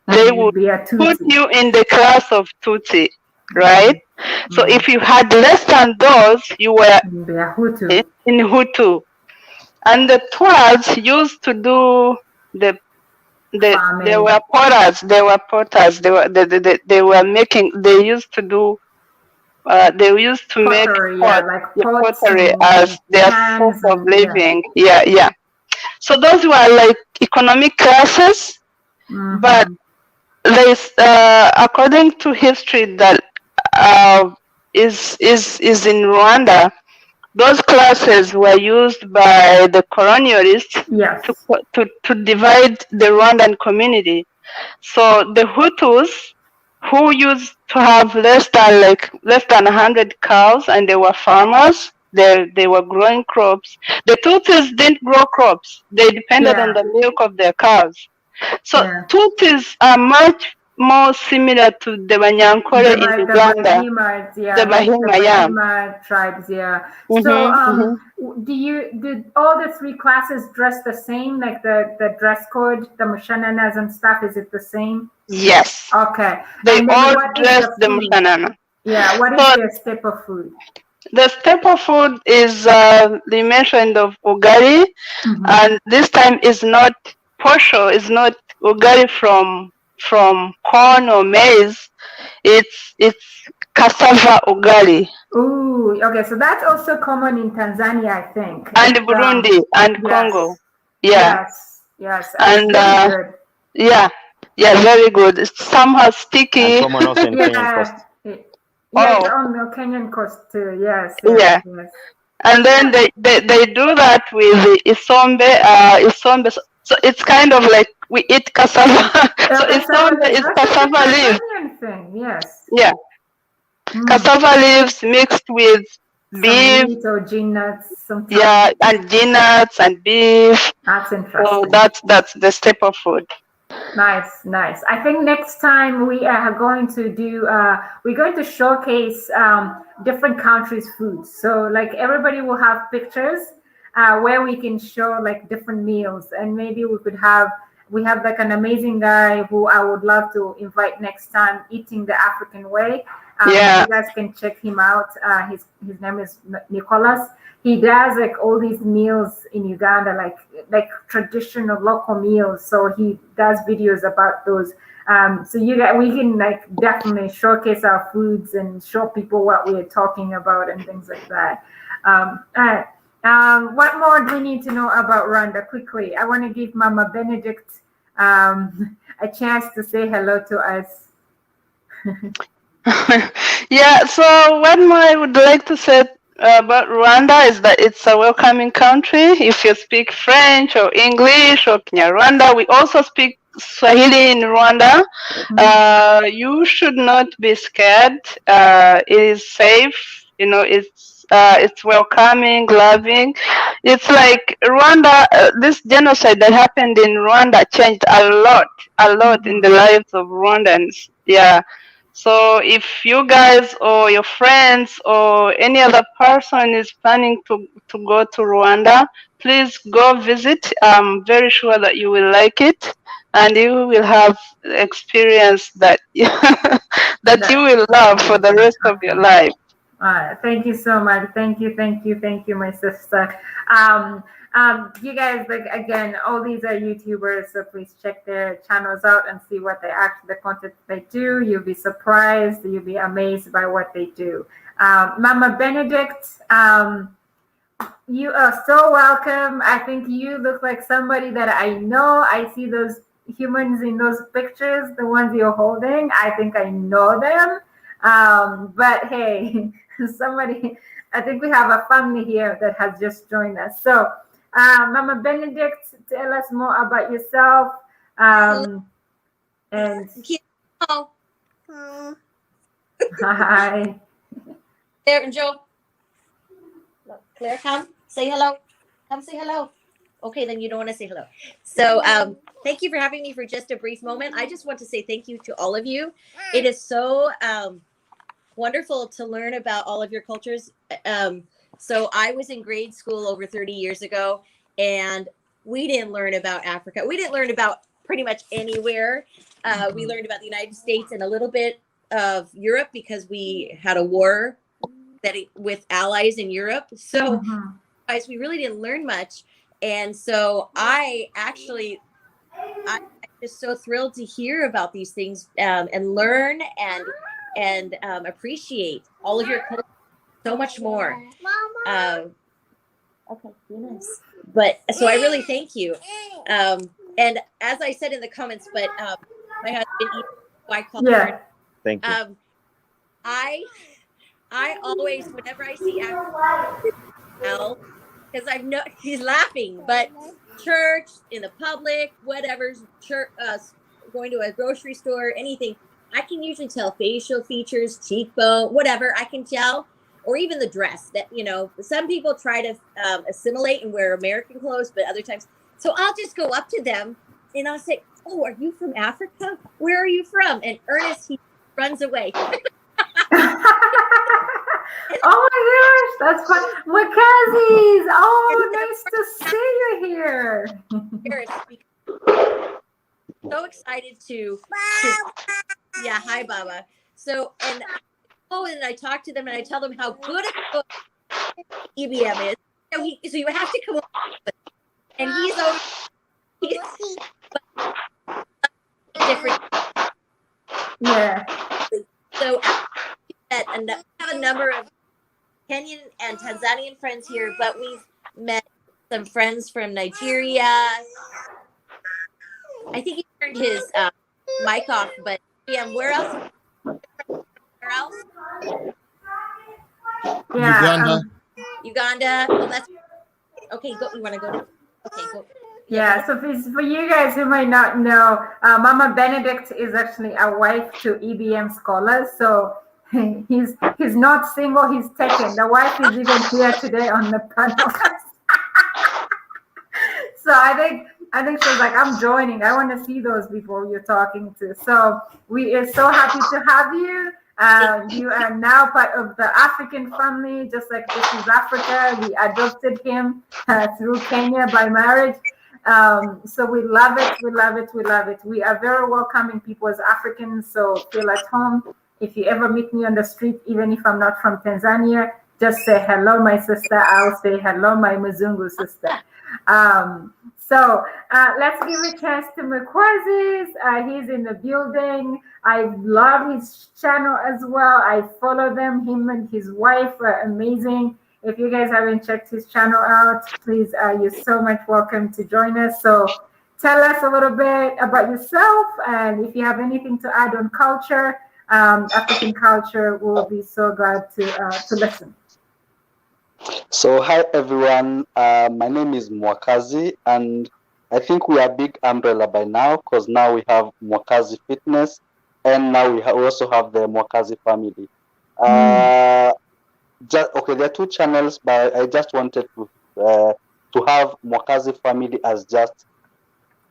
they would Be a put Tutsi. you in the class of Tutsi, right? So Mm. if you had less than those, you were Be a Hutu. in Hutu. And the Twas used to do they Farming. were potters. They were potters. They were making. They used to do. They used to make Pottery, yeah, like pots pottery and as their source pans of and yeah. living. Yeah. So those were like economic classes, but there's according to history that is in Rwanda. Those classes were used by the colonialists Yes. to divide the Rwandan community. So the Hutus, who used to have less than 100 cows, and they were farmers, they were growing crops. The Tutsis didn't grow crops; they depended on the milk of their cows. So Tutsis are much more similar to the Banyankore in Uganda. The Bahima tribes, yeah. So, did all the three classes dress the same? Like the dress code, the mushananas and stuff, is it the same? Yes. Okay. They all dress the mushanana. Yeah. What is their staple food? The staple food is they mentioned of ugali, and this time is not posho, is not ugali from corn or maize. It's cassava ugali. Ooh, okay. So that's also common in Tanzania, I think. And Burundi and Congo. Yeah. Yes. And good. yeah, very good. It's somehow sticky. And common also in Kenyan coast. Yes, on the Kenyan coast too. Yes. Yes. And then they do that with the isombe. So it's kind of like we eat cassava. So isombe is cassava leaves. Yes. Yeah. Cassava leaves mixed with beef. Some meat or gin nuts. Sometimes. Yeah, and gin nuts and beef. That's interesting. So that's the staple food. Nice. I think next time we are going to do, we're going to showcase different countries' foods. So like everybody will have pictures where we can show like different meals, and maybe we have like an amazing guy who I would love to invite next time, Eating the African Way. You guys can check him out. His name is Nicholas. He does like all these meals in Uganda, like traditional local meals. So he does videos about those. So we can like definitely showcase our foods and show people what we're talking about and things like that. All right. What more do we need to know about Rwanda? Quickly, I want to give Mama Benedict a chance to say hello to us. Yeah. So what I would like to say about Rwanda is that it's a welcoming country. If you speak French or English or Kinyarwanda, we also speak Swahili in Rwanda. You should not be scared. It is safe. It's welcoming, loving. It's like Rwanda. This genocide that happened in Rwanda changed a lot in the lives of Rwandans. Yeah. So if you guys or your friends or any other person is planning to go to Rwanda, please go visit. I'm very sure that you will like it, and you will have experience that that you will love for the rest of your life. Thank you so much. Thank you, my sister. You guys, like again, all these are YouTubers, so please check their channels out and see what the content they do. You'll be surprised. You'll be amazed by what they do. Mama Benedict, you are so welcome. I think you look like somebody that I know. I see those humans in those pictures, the ones you're holding. I think I know them. But hey, I think we have a family here that has just joined us. So, Mama Benedict, tell us more about yourself. And hi. There, and Joe. Claire, come say hello. Come say hello. Okay, then you don't want to say hello. So, thank you for having me for just a brief moment. I just want to say thank you to all of you. It is so wonderful to learn about all of your cultures. So I was in grade school over 30 years ago, and we didn't learn about Africa. We didn't learn about pretty much anywhere. We learned about the United States and a little bit of Europe because we had a war with allies in Europe. So guys, we really didn't learn much. And so I'm just so thrilled to hear about these things and learn and appreciate all of your culture so much more. Okay, be nice. But so I really thank you. And as I said in the comments, but my husband, white culture. Thank you. I always, whenever I see African, because he's laughing, but church, in the public, whatever, church, going to a grocery store, anything, I can usually tell facial features, cheekbone, whatever, I can tell, or even the dress that, some people try to assimilate and wear American clothes, but other times, so I'll just go up to them and I'll say, oh, are you from Africa? Where are you from? And Ernest, he runs away. Oh my gosh, that's fun. Wakazis, oh, nice to see you here. So excited to yeah, hi, Baba. So, and I talk to them and I tell them how good EBM is. So you have to come over. And he's different. Yeah. So I have a number of Kenyan and Tanzanian friends here, but we've met some friends from Nigeria. I think he turned his mic off, but where else? Where else? Yeah, Uganda. Well, that's okay. Go. You want to go to? Okay, go. Yeah, so for you guys who might not know, Mama Benedict is actually a wife to EBM scholars. So he's not single, he's taken. The wife is even here today on the panel. So I think she's like, I'm joining. I want to see those people you're talking to. So we are so happy to have you. You are now part of the African family, just like this is Africa. We adopted him through Kenya by marriage. So we love it. We love it. We love it. We are very welcoming people as Africans. So feel at home. If you ever meet me on the street, even if I'm not from Tanzania, just say hello, my sister. I'll say hello, my Mzungu sister. So let's give a chance to Mkwazis. He's in the building. I love his channel as well. I follow them. Him and his wife are amazing. If you guys haven't checked his channel out, please, you're so much welcome to join us. So tell us a little bit about yourself, and if you have anything to add on culture, African culture, we'll be so glad to listen. So hi everyone, my name is Mwakazi, and I think we are big umbrella by now because now we have Mwakazi Fitness, and now we also have the Mwakazi family. Okay, there are two channels, but I just wanted to have Mwakazi family as just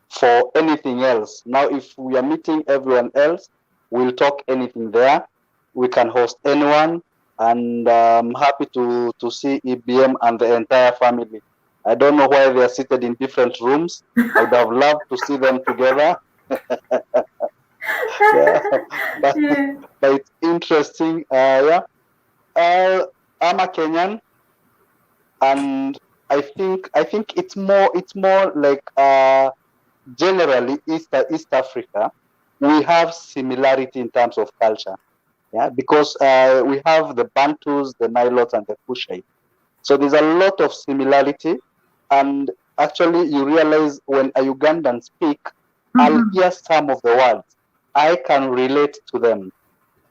for anything else. Now, if we are meeting everyone else, we'll talk anything there. We can host anyone, and I'm happy to see EBM and the entire family. I don't know why they are seated in different rooms. I would have loved to see them together. But it's interesting. I'm a Kenyan, and I think it's more like generally East Africa, we have similarity in terms of culture. Yeah, because we have the Bantus, the Nilotes, and the Kushite. So there's a lot of similarity, and actually you realize when a Ugandan speak, I'll hear some of the words. I can relate to them.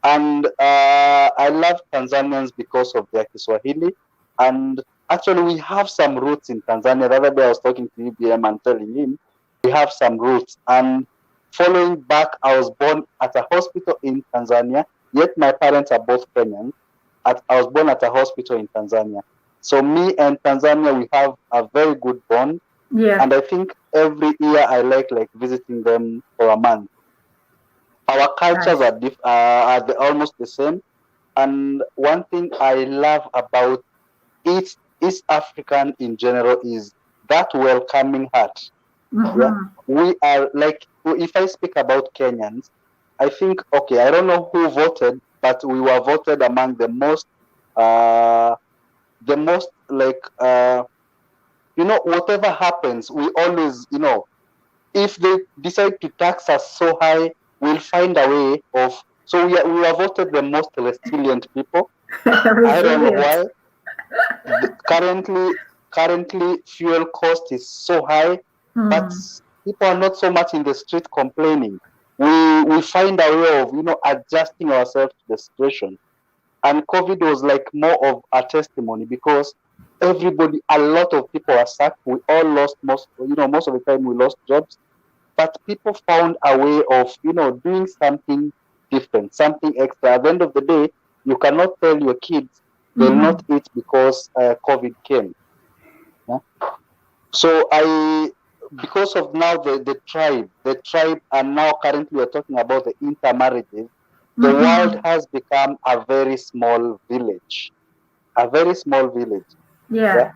And I love Tanzanians because of their Kiswahili. And actually, we have some roots in Tanzania. The other day I was talking to EBM and telling him we have some roots. And following back, I was born at a hospital in Tanzania, yet my parents are both Kenyan. I was born at a hospital in Tanzania. So me and Tanzania, we have a very good bond. Yeah. And I think every year I like visiting them for a month. Our cultures are almost the same. And one thing I love about East African in general is that welcoming heart. Yeah, we are like, if I speak about Kenyans, I think, okay, I don't know who voted, but we were voted among the most like, whatever happens, we always, if they decide to tax us so high, we'll find a way of. So we are voted the most resilient people. I don't know why. Currently, fuel cost is so high, but people are not so much in the street complaining. We find a way of adjusting ourselves to the situation. And COVID was like more of a testimony, because a lot of people are sacked. We all lost most of the time we lost jobs, but people found a way of doing something different, something extra. At the end of the day, you cannot tell your kids they'll not eat because COVID came. Yeah? So because of now the tribe, and now currently we're talking about the intermarriages, the world has become a very small village. A very small village. Yeah.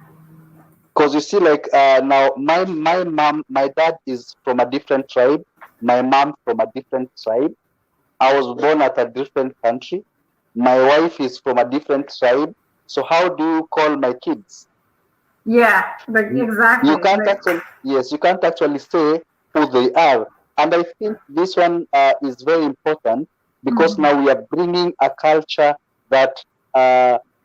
Because you see, like now, my dad is from a different tribe, my mom from a different tribe. I was born at a different country. My wife is from a different tribe. So how do you call my kids? Yeah, exactly. You can't you can't actually say who they are. And I think this one is very important, because now we are bringing a culture that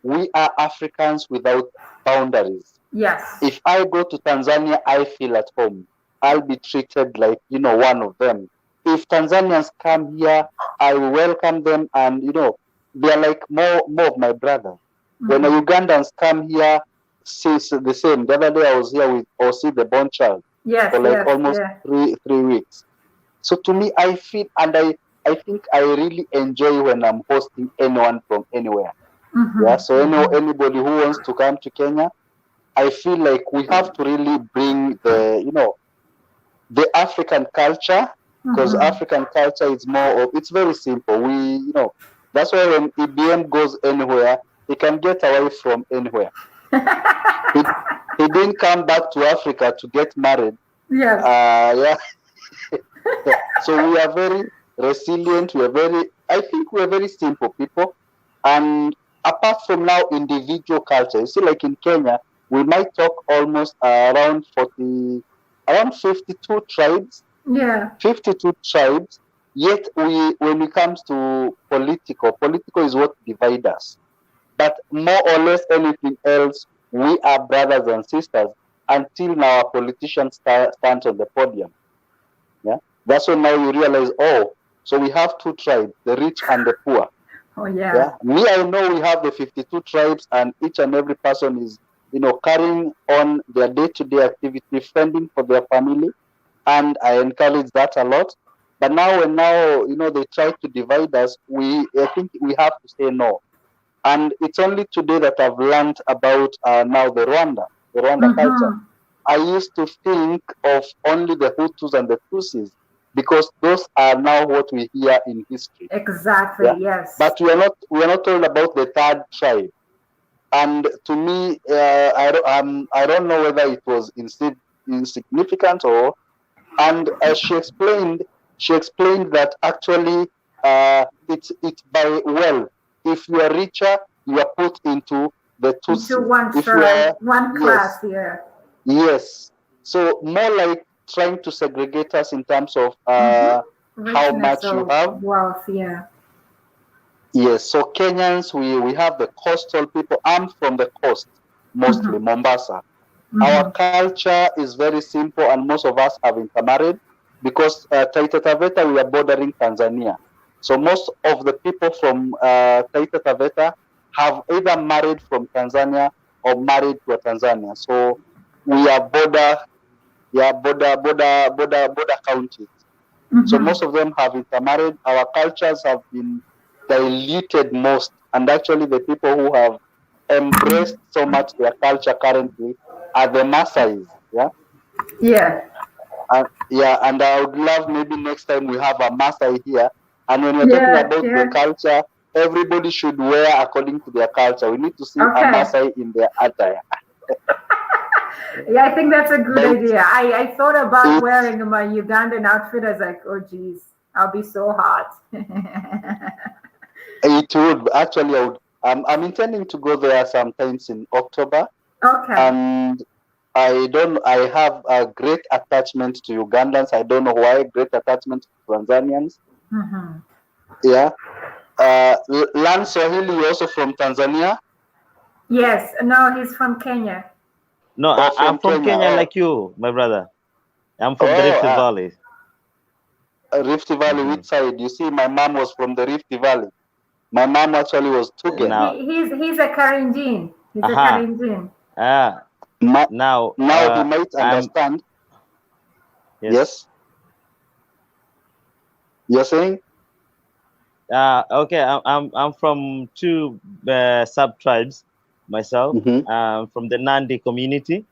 we are Africans without boundaries. Yes. If I go to Tanzania, I feel at home. I'll be treated like, one of them. If Tanzanians come here, I welcome them, and, they're like more of my brother. When Ugandans come here, it's the same. The other day I was here with Osi, the born child, for like almost 3 weeks. So to me, I feel, and I think I really enjoy when I'm hosting anyone from anywhere. Yeah. So anybody who wants to come to Kenya, I feel like we have to really bring the African culture, because African culture is it's very simple. That's why when EBM goes anywhere, he can get away from anywhere. He didn't come back to Africa to get married. Yes. Yeah. So we are very resilient. I think we are very simple people. And apart from now, individual culture, you see, like in Kenya, we might talk almost around 52 tribes. Yeah. 52 tribes. Yet when it comes to political is what divides us. But more or less anything else, we are brothers and sisters until now our politicians stand on the podium. Yeah, that's when now you realize, so we have two tribes, the rich and the poor. Oh yeah. Yeah. Me, I know we have the 52 tribes, and each and every person is, carrying on their day-to-day activity, fending for their family, and I encourage that a lot. But now they try to divide us, I think we have to say no. And it's only today that I've learned about now the Rwanda culture. I used to think of only the Hutus and the Tutsis, because those are now what we hear in history. Exactly. Yeah? Yes. But we are not told about the third tribe. And to me, I don't know whether it was insignificant or. And she explained that actually it's by wealth. If you are richer, you are put into the Tutsi. Into one tribe, one class. Yes. Yes. So more like trying to segregate us in terms of how much you have. Wealth, yeah. Yes. So Kenyans, we have the coastal people. I'm from the coast, mostly Mombasa. Our culture is very simple, and most of us have intermarried, because Taita Taveta, we are bordering Tanzania. So most of the people from Taita Taveta have either married from Tanzania or married to a Tanzania. So we are border counties. So most of them have intermarried. Our cultures have been diluted most, and actually the people who have embraced so much their culture currently are the Maasais. Yeah. Yeah. And I would love maybe next time we have a Maasai here. And when we're talking about the culture, everybody should wear according to their culture. We need to see Okay. a Maasai in their attire. Yeah, I think that's a good But idea. I thought about it's, wearing my Ugandan outfit. I was like, oh geez, I'll be so hot. it would actually. I'm intending to go there sometimes in October, Okay. and I have a great attachment to Ugandans. I don't know why. Great attachment to Tanzanians. Mm-hmm. Yeah. Lan Swahili, you're also from Tanzania? Yes. No, he's from Kenya. No, Or I'm from Kenya? Kenya, Oh. like you, my brother. I'm from the Rift Valley. Rift Valley, which side? You see, my mom was from the Rift Valley. My mom actually was Tugen. Now, he's a Karenjin. He's a Karenjin. Now he might understand. Yes. You're saying? Okay, I'm from two sub tribes myself. Mm-hmm. From the Nandi community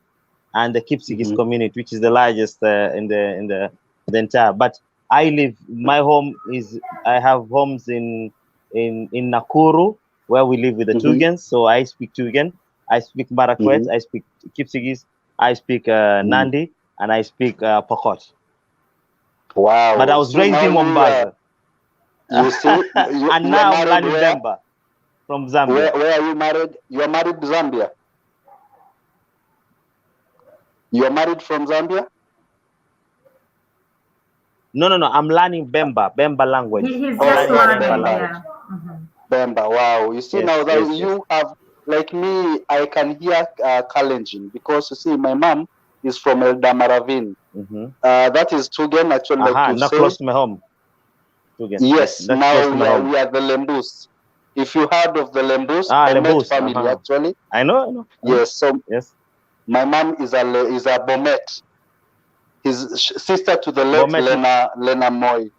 and the Kipsigis community, which is the largest in the entire. But I live. My home is. I have homes in Nakuru, where we live with the Tugens. So I speak Tugen. I speak Marakwet. I speak Kipsigis. I speak Nandi, and I speak Pokot. Wow! But I was raised in Mombasa. You see, and now I'm learning Bemba from Zambia. Where are you married? You are married to Zambia. You are married from Zambia? No. I'm learning Bemba language. He's just learning Bemba. Bemba. Wow! You see now that you have, like me, I can hear Kalenjin because you see, my mom is from Eldamaravine. That is Tugen, actually. Like not close to my home. Tugen. Yes, now we are the Lembus. If you heard of the Lembus, Bomet family, actually. I know. Yes, so my mom is a Bomet. His sister to the late Lena Moy.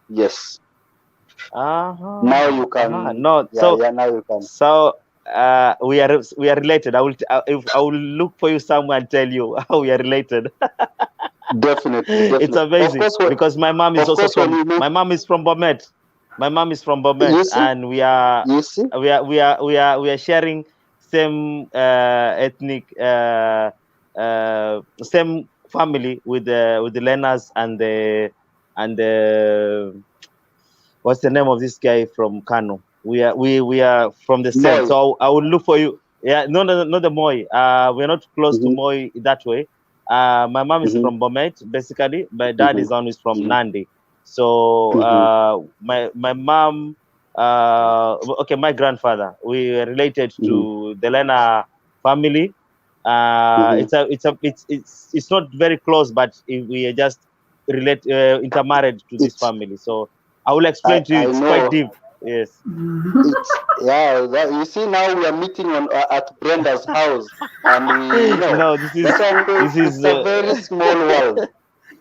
Yes. Now you can. No, now you can. So we are related. I will look for you somewhere and tell you how we are related. Definitely. It's amazing because my mom is also from. My mom is from Bomet. My mom is from Bomet, and we are sharing same ethnic, same family with the Lenas and the what's the name of this guy from Kano? We are from the same. So I will look for you. Yeah, no, not the Moi. We're not close to Moi that way. My mom is from Bomet, basically. My dad is always from Nandi. So my mom, my grandfather, we are related to the Lena family. It's not very close, but we are just intermarried to this family. So I will explain to you. It's quite deep. Yes. You see, now we are meeting at Brenda's house, and this is a very small world.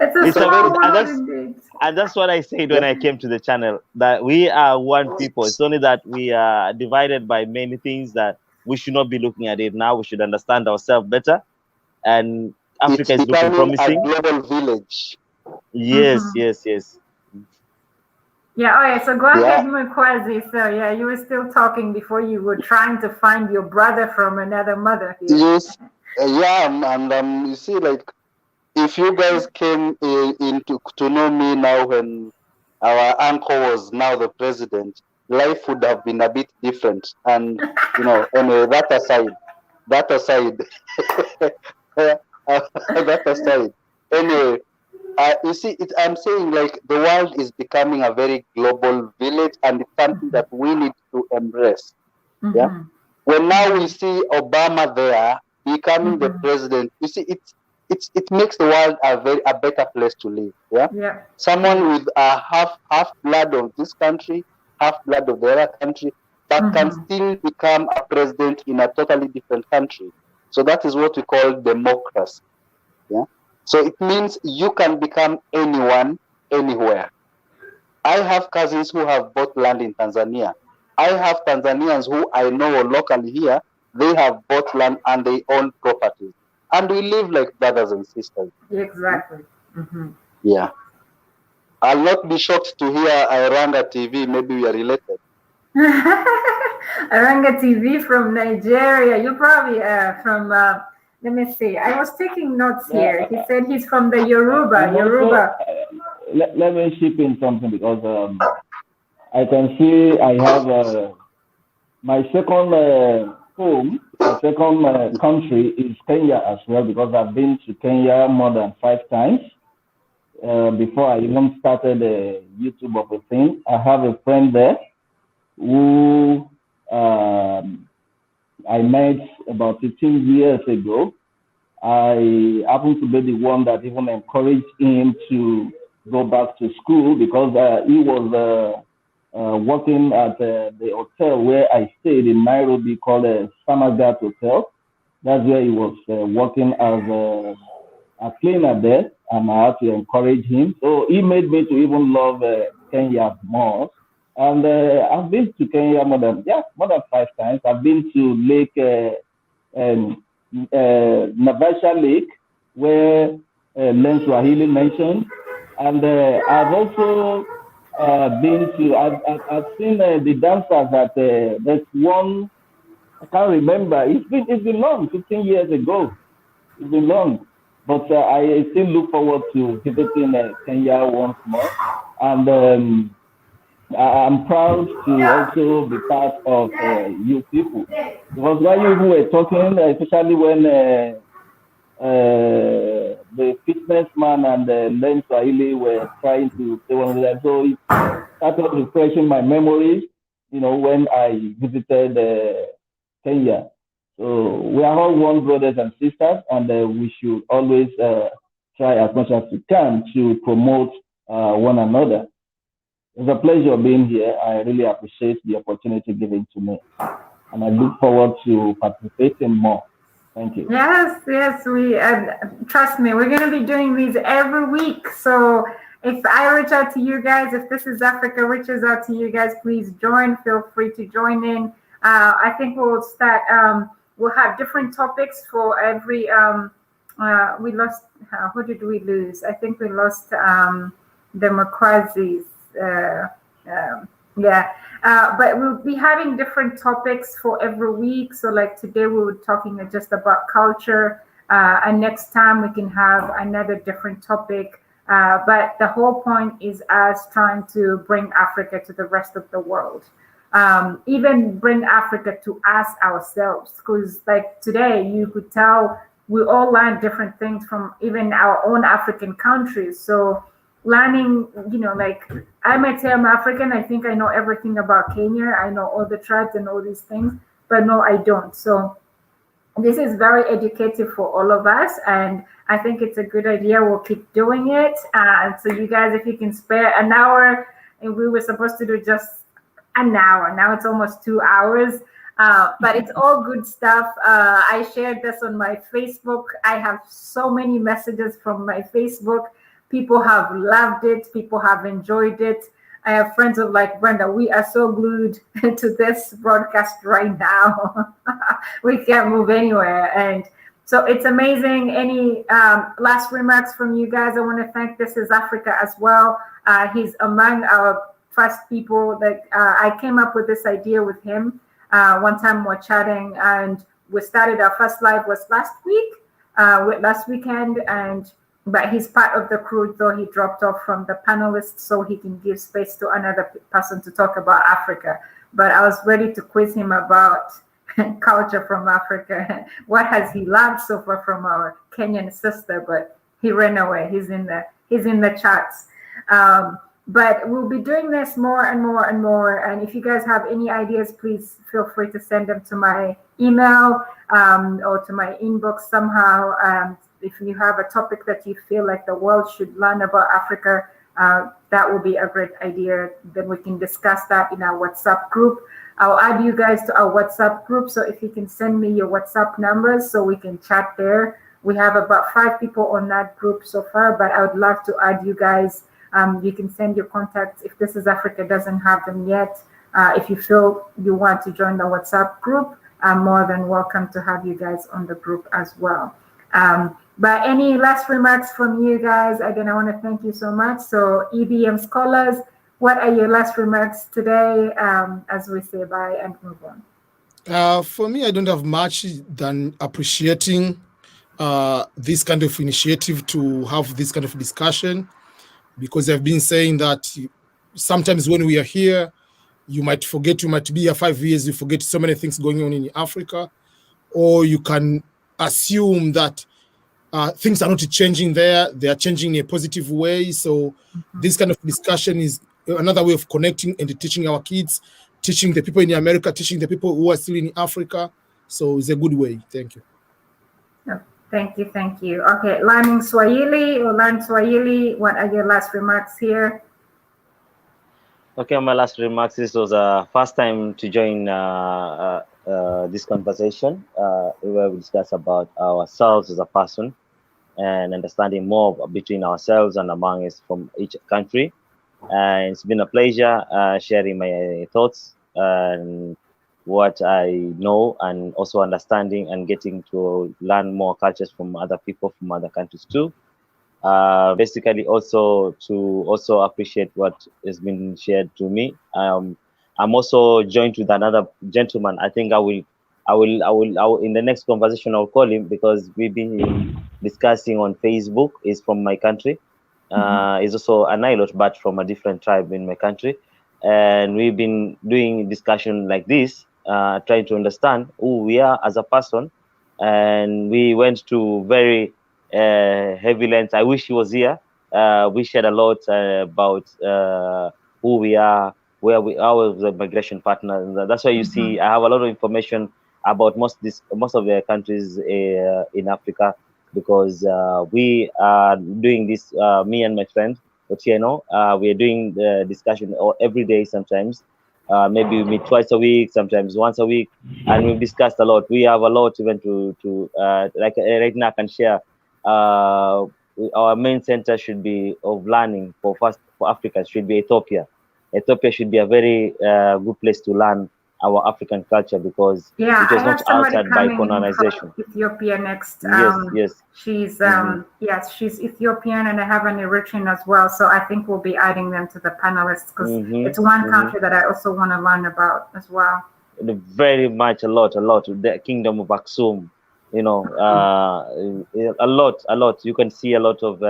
It's a small world indeed. And that's what I said when I came to the channel, that we are one people. It's only that we are divided by many things that we should not be looking at it now. We should understand ourselves better. And Africa is looking promising. A global village. Yes. Yeah, so go ahead, Mukwazi. So you were still talking before you were trying to find your brother from another mother here. Yes, and you see, like, if you guys came to know me now when our uncle was now the president, life would have been a bit different. And anyway, that aside. Anyway. You see, I'm saying, like, the world is becoming a very global village, and it's something that we need to embrace. Yeah. When now we see Obama there becoming the president, you see, it makes the world a better place to live. Yeah. Someone with a half blood of this country, half blood of the other country, but can still become a president in a totally different country. So that is what we call democracy. Yeah. So it means you can become anyone, anywhere. I have cousins who have bought land in Tanzania. I have Tanzanians who I know locally here. They have bought land and they own properties. And we live like brothers and sisters. Exactly. Yeah. I'll not be shocked to hear Iranga TV. Maybe we are related. Aranga TV from Nigeria. You probably from. Let me see. I was taking notes here. He said he's from the Yoruba. Yoruba. Let me chip in something because I can see I have my second home, my second country is Kenya as well, because I've been to Kenya more than 5 times. Before I even started a YouTube of a thing, I have a friend there who I met about 15 years ago. I happened to be the one that even encouraged him to go back to school, because he was working at the hotel where I stayed in Nairobi called Samagat Hotel. That's where he was working as a cleaner there, and I had to encourage him. So he made me to even love Kenya more. And I've been to Kenya more than 5 times. I've been to Lake Naivasha Lake, where Len Swahili mentioned, and I've also been to. I've seen the dancers at there's one. I can't remember. It's been long, 15 years ago. It's been long, but I still look forward to visiting Kenya once more, and I'm proud to also be part of you people, because while you were talking, especially when the fitness man and Len Swahili were trying to say one of them, so it started refreshing my memories, when I visited Kenya. So we are all one brothers and sisters, and we should always try as much as we can to promote one another. It's a pleasure being here. I really appreciate the opportunity given to me, and I look forward to participating more. Thank you. Yes, we trust me, we're going to be doing these every week. So if I reach out to you guys, if This is Africa reaches out to you guys, please join. Feel free to join in. I think we'll start. We'll have different topics for every. We lost. Who did we lose? I think we lost democracies. But we'll be having different topics for every week. So like today we were talking just about culture, and next time we can have another different topic. But the whole point is us trying to bring Africa to the rest of the world. Even bring Africa to us ourselves, because like today you could tell we all learn different things from even our own African countries. So learning, like I might say I'm African, I think I know everything about Kenya, I know all the tribes and all these things, but no, I don't. So this is very educative for all of us, and I think it's a good idea. We'll keep doing it. So you guys, if you can spare an hour, and we were supposed to do just an hour, now it's almost 2 hours. But it's all good stuff. I shared this on my Facebook. I have so many messages from my Facebook. People have loved it. People have enjoyed it. I have friends of like, Brenda, we are so glued to this broadcast right now. We can't move anywhere. And so it's amazing. Any last remarks from you guys? I want to thank This is Africa as well. He's among our first people that I came up with this idea with him. One time we're chatting, and we started our first live was last weekend, but he's part of the crew, though he dropped off from the panelists so he can give space to another person to talk about Africa. But I was ready to quiz him about culture from Africa. What has he learned so far from our Kenyan sister? But he ran away. He's in the charts. But we'll be doing this more and more and more. And if you guys have any ideas, please feel free to send them to my email or to my inbox somehow. If you have a topic that you feel like the world should learn about Africa, that will be a great idea. Then we can discuss that in our WhatsApp group. I'll add you guys to our WhatsApp group. So if you can send me your WhatsApp numbers so we can chat there. We have about 5 people on that group so far, but I would love to add you guys. You can send your contacts if This is Africa doesn't have them yet. If you feel you want to join the WhatsApp group, I'm more than welcome to have you guys on the group as well. But any last remarks from you guys? Again, I want to thank you so much. So EBM Scholars, what are your last remarks today as we say bye and move on? For me, I don't have much than appreciating this kind of initiative to have this kind of discussion, because I've been saying that sometimes when we are here, you might forget, you might be here 5 years, you forget so many things going on in Africa, or you can assume that things are not changing there, they are changing in a positive way. So this kind of discussion is another way of connecting and teaching our kids, teaching the people in America, teaching the people who are still in Africa. So it's a good way. Thank you. Thank you, thank you. Okay, learning Swahili or learn Swahili, what are your last remarks here? Okay, my last remarks. This was a first time to join this conversation where we discuss about ourselves as a person and understanding more between ourselves and among us from each country. And it's been a pleasure sharing my thoughts and what I know, and also understanding and getting to learn more cultures from other people from other countries too. Basically, also to also appreciate what has been shared to me. I'm also joined with another gentleman. I think I will in the next conversation I'll call him, because we've been discussing on Facebook. He's from my country. He's also an Nilot, but from a different tribe in my country, and we've been doing discussion like this, trying to understand who we are as a person, and we went to very heavy lengths. I wish he was here. We shared a lot about who we are, where we are with the migration partner. And that's why you see I have a lot of information about most of the countries in Africa, because we are doing this. Me and my friend Otieno, we are doing the discussion every day. Sometimes maybe we meet twice a week, sometimes once a week, and we've discussed a lot. We have a lot even to like right now I can share. Our main center should be of learning for Africa should be Ethiopia. Ethiopia should be a very good place to learn our African culture, because it was not altered by colonization. Ethiopia next. Yes. She's yes, she's Ethiopian, and I have an Eritrean as well. So I think we'll be adding them to the panelists, because it's one country that I also want to learn about as well. Very much, a lot. The Kingdom of Aksum, you know, a lot. You can see a lot of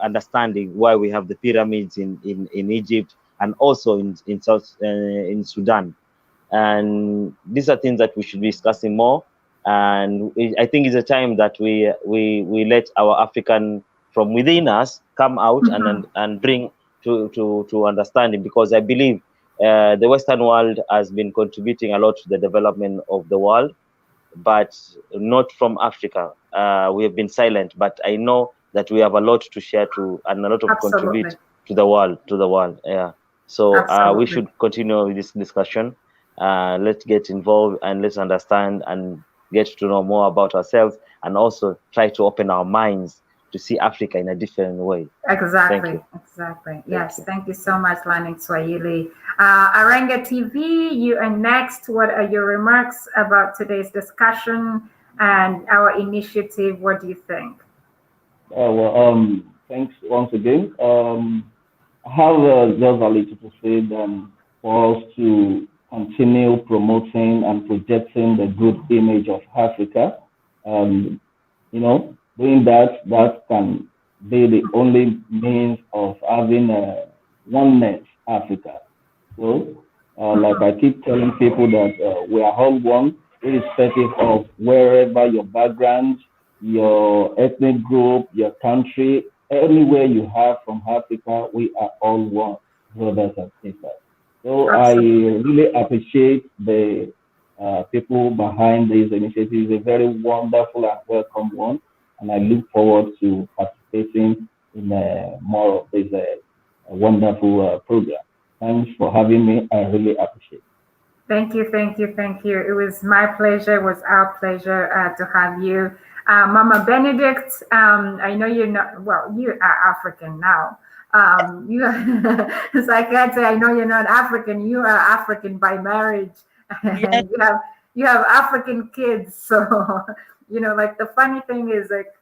understanding why we have the pyramids in Egypt, and also in South in Sudan, and these are things that we should be discussing more. And I think it's a time that we let our African from within us come out and bring to understanding, because I believe the Western world has been contributing a lot to the development of the world, but not from Africa. We have been silent, but I know that we have a lot to share to and a lot of contribute to the world. Yeah. So we should continue with this discussion. Let's get involved and let's understand and get to know more about ourselves, and also try to open our minds to see Africa in a different way. Exactly. Yes, thank you so much, Learning Swahili. Arenga TV, you are next. What are your remarks about today's discussion and our initiative? What do you think? Thanks once again. I have just a little to say for us to continue promoting and projecting the good image of Africa. Doing that can be the only means of having a oneness Africa. So, like I keep telling people that we are all one, irrespective of wherever your background, your ethnic group, your country, anywhere you have from Africa, we are all one, brothers and sisters. So I really appreciate the people behind this initiative. It's a very wonderful and welcome one, and I look forward to participating in more of this wonderful program. Thanks for having me. I really appreciate it. Thank you. It was my pleasure. It was our pleasure to have you. Mama Benedict, I know you're not, well, you are African now. So I can't say I know you're not African. You are African by marriage. And you have African kids. So, like the funny thing is, like,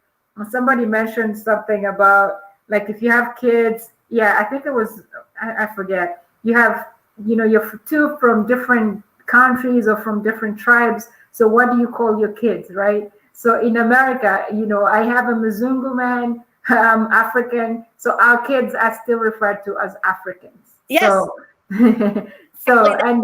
somebody mentioned something about, like, if you have kids yeah, I think it was, I forget. You have, you're two from different countries or from different tribes. So what do you call your kids, right? So in America, I have a Mzungu man, African. So our kids are still referred to as Africans. Yes. So, so and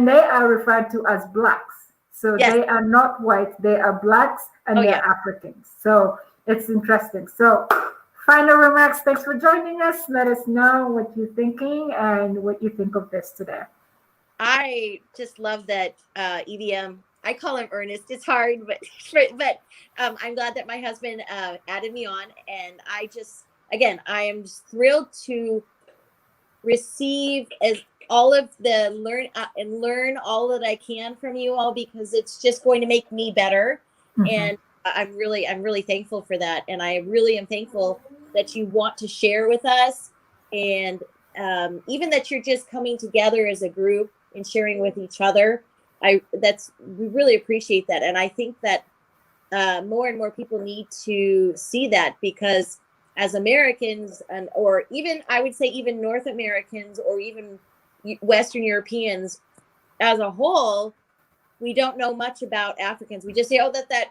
they are referred to as blacks. So Yes. they are not white, they are blacks and Oh, they're yeah. Africans. So it's interesting. So final remarks. Thanks for joining us. Let us know what you're thinking and what you think of this today. I just love that EDM. I call him Ernest. It's hard, but I'm glad that my husband added me on, and again, I am thrilled to receive as all of the learn all that I can from you all, because it's just going to make me better. Mhm. And I'm really thankful for that, and I really am thankful that you want to share with us, and even that you're just coming together as a group and sharing with each other. We really appreciate that, and I think that more and more people need to see that, because as Americans, or even I would say even North Americans or even Western Europeans as a whole, we don't know much about Africans. We just say, oh, that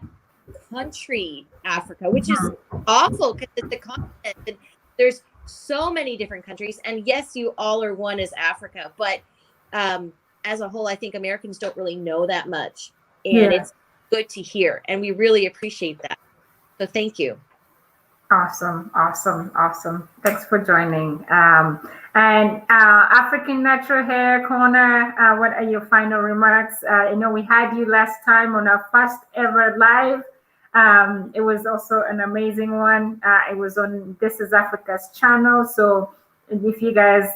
country Africa, which is awful because it's a continent. And there's so many different countries, and yes, you all are one as Africa, but as a whole, I think Americans don't really know that much, and it's good to hear, and we really appreciate that. So thank you. Awesome. Thanks for joining. And African Natural Hair Corner, what are your final remarks? I know we had you last time on our first ever live. It was also an amazing one. It was on This Is Africa's channel. So if you guys,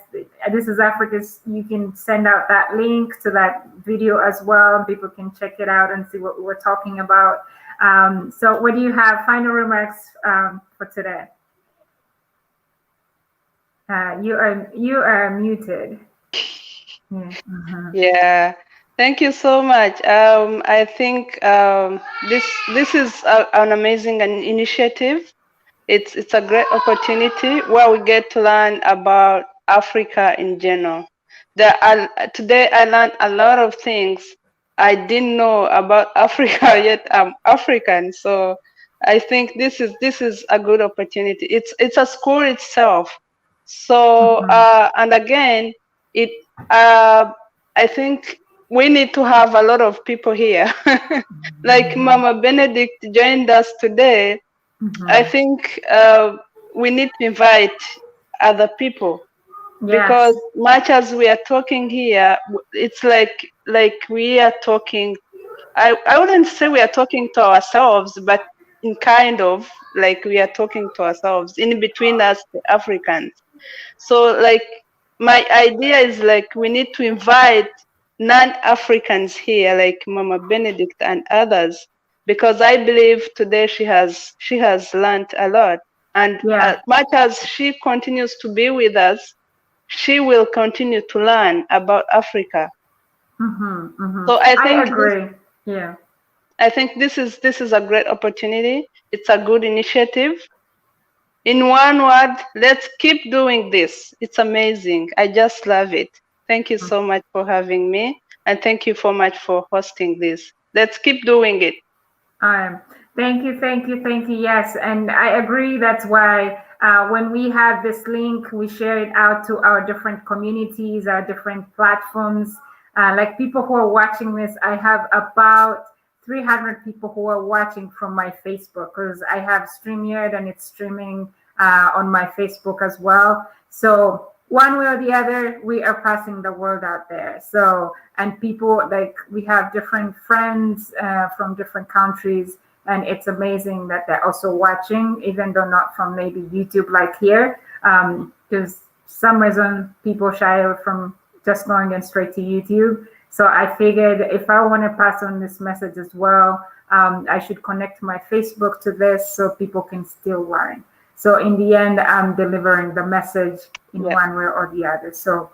This Is Africa's, you can send out that link to that video as well. People can check it out and see what we were talking about. So what do you have? Final remarks for today? You are muted. Yeah. Yeah, thank you so much. I think this is an amazing initiative. It's a great opportunity where we get to learn about Africa in general. Today I learned a lot of things I didn't know about Africa, yet I'm African. So I think this is a good opportunity. It's a school itself. So and again, I think we need to have a lot of people here. Like Mama Benedict joined us today. I think we need to invite other people, because much as we are talking here, it's like we are talking. I wouldn't say we are talking to ourselves, but in kind of like we are talking to ourselves in between us, the Africans. So like my idea is like we need to invite non-Africans here, like Mama Benedict and others, because I believe today she has learned a lot, and as much as she continues to be with us, she will continue to learn about Africa. So I agree. I think this is a great opportunity. It's a good initiative. In one word, let's keep doing this. It's amazing. I just love it. Thank you so much for having me, and thank you so much for hosting this. Let's keep doing it. Thank you. Yes, and I agree. That's why when we have this link, we share it out to our different communities, our different platforms. Like people who are watching this, I have about 300 people who are watching from my Facebook, because I have StreamYard and it's streaming on my Facebook as well. So one way or the other, we are passing the word out there. So, and people, like, we have different friends from different countries, and it's amazing that they're also watching, even though not from maybe YouTube like here, because some reason people shy away from just going in straight to YouTube. So I figured if I want to pass on this message as well, I should connect my Facebook to this so people can still learn. So in the end, I'm delivering the message in one way or the other. So,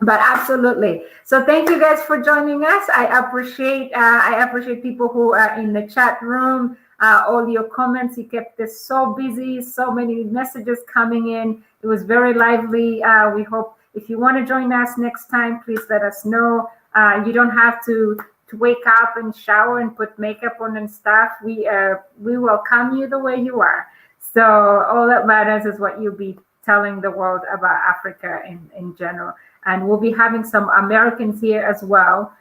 but absolutely. So thank you guys for joining us. I appreciate people who are in the chat room. all your comments. You kept us so busy, so many messages coming in. It was very lively. We hope if you want to join us next time, please let us know. You don't have to wake up and shower and put makeup on and stuff. We welcome you the way you are. So all that matters is what you'll be telling the world about Africa in general. And we'll be having some Americans here as well.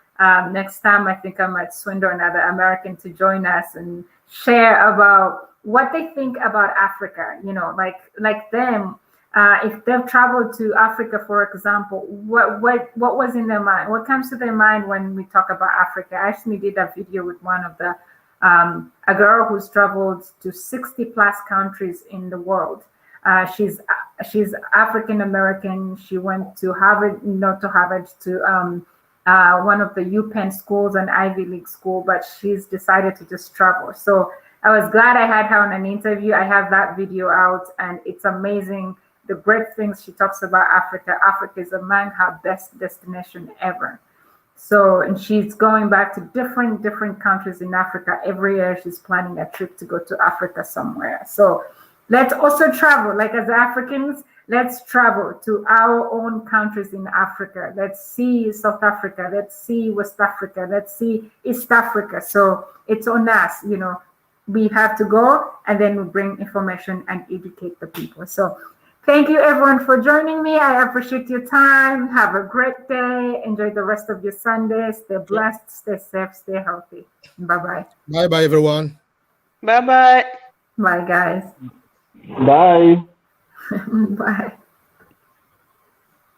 Next time, I think I might swindle another American to join us and share about what they think about Africa. You know, like them, if they've traveled to Africa, for example, what was in their mind? What comes to their mind when we talk about Africa? I actually did a video with one of the a girl who's traveled to 60 plus countries in the world. She's African American. She went to Harvard, not to Harvard, to one of the UPenn schools, an Ivy League school, but she's decided to just travel. So I was glad I had her on an interview. I have that video out, and it's amazing the great things she talks about Africa. Africa is among her best destination ever. So, and she's going back to different countries in Africa every year. She's planning a trip to go to Africa somewhere. So let's also travel, like as Africans, let's travel to our own countries in Africa. Let's see South Africa. Let's see West Africa. Let's see East Africa. So it's on us, you know, we have to go and then we bring information and educate the people. So thank you everyone for joining me. I appreciate your time. Have a great day. Enjoy the rest of your Sunday. Stay blessed, stay safe, stay healthy. Bye-bye. Bye-bye, everyone. Bye-bye. Bye, guys. Bye. Bye.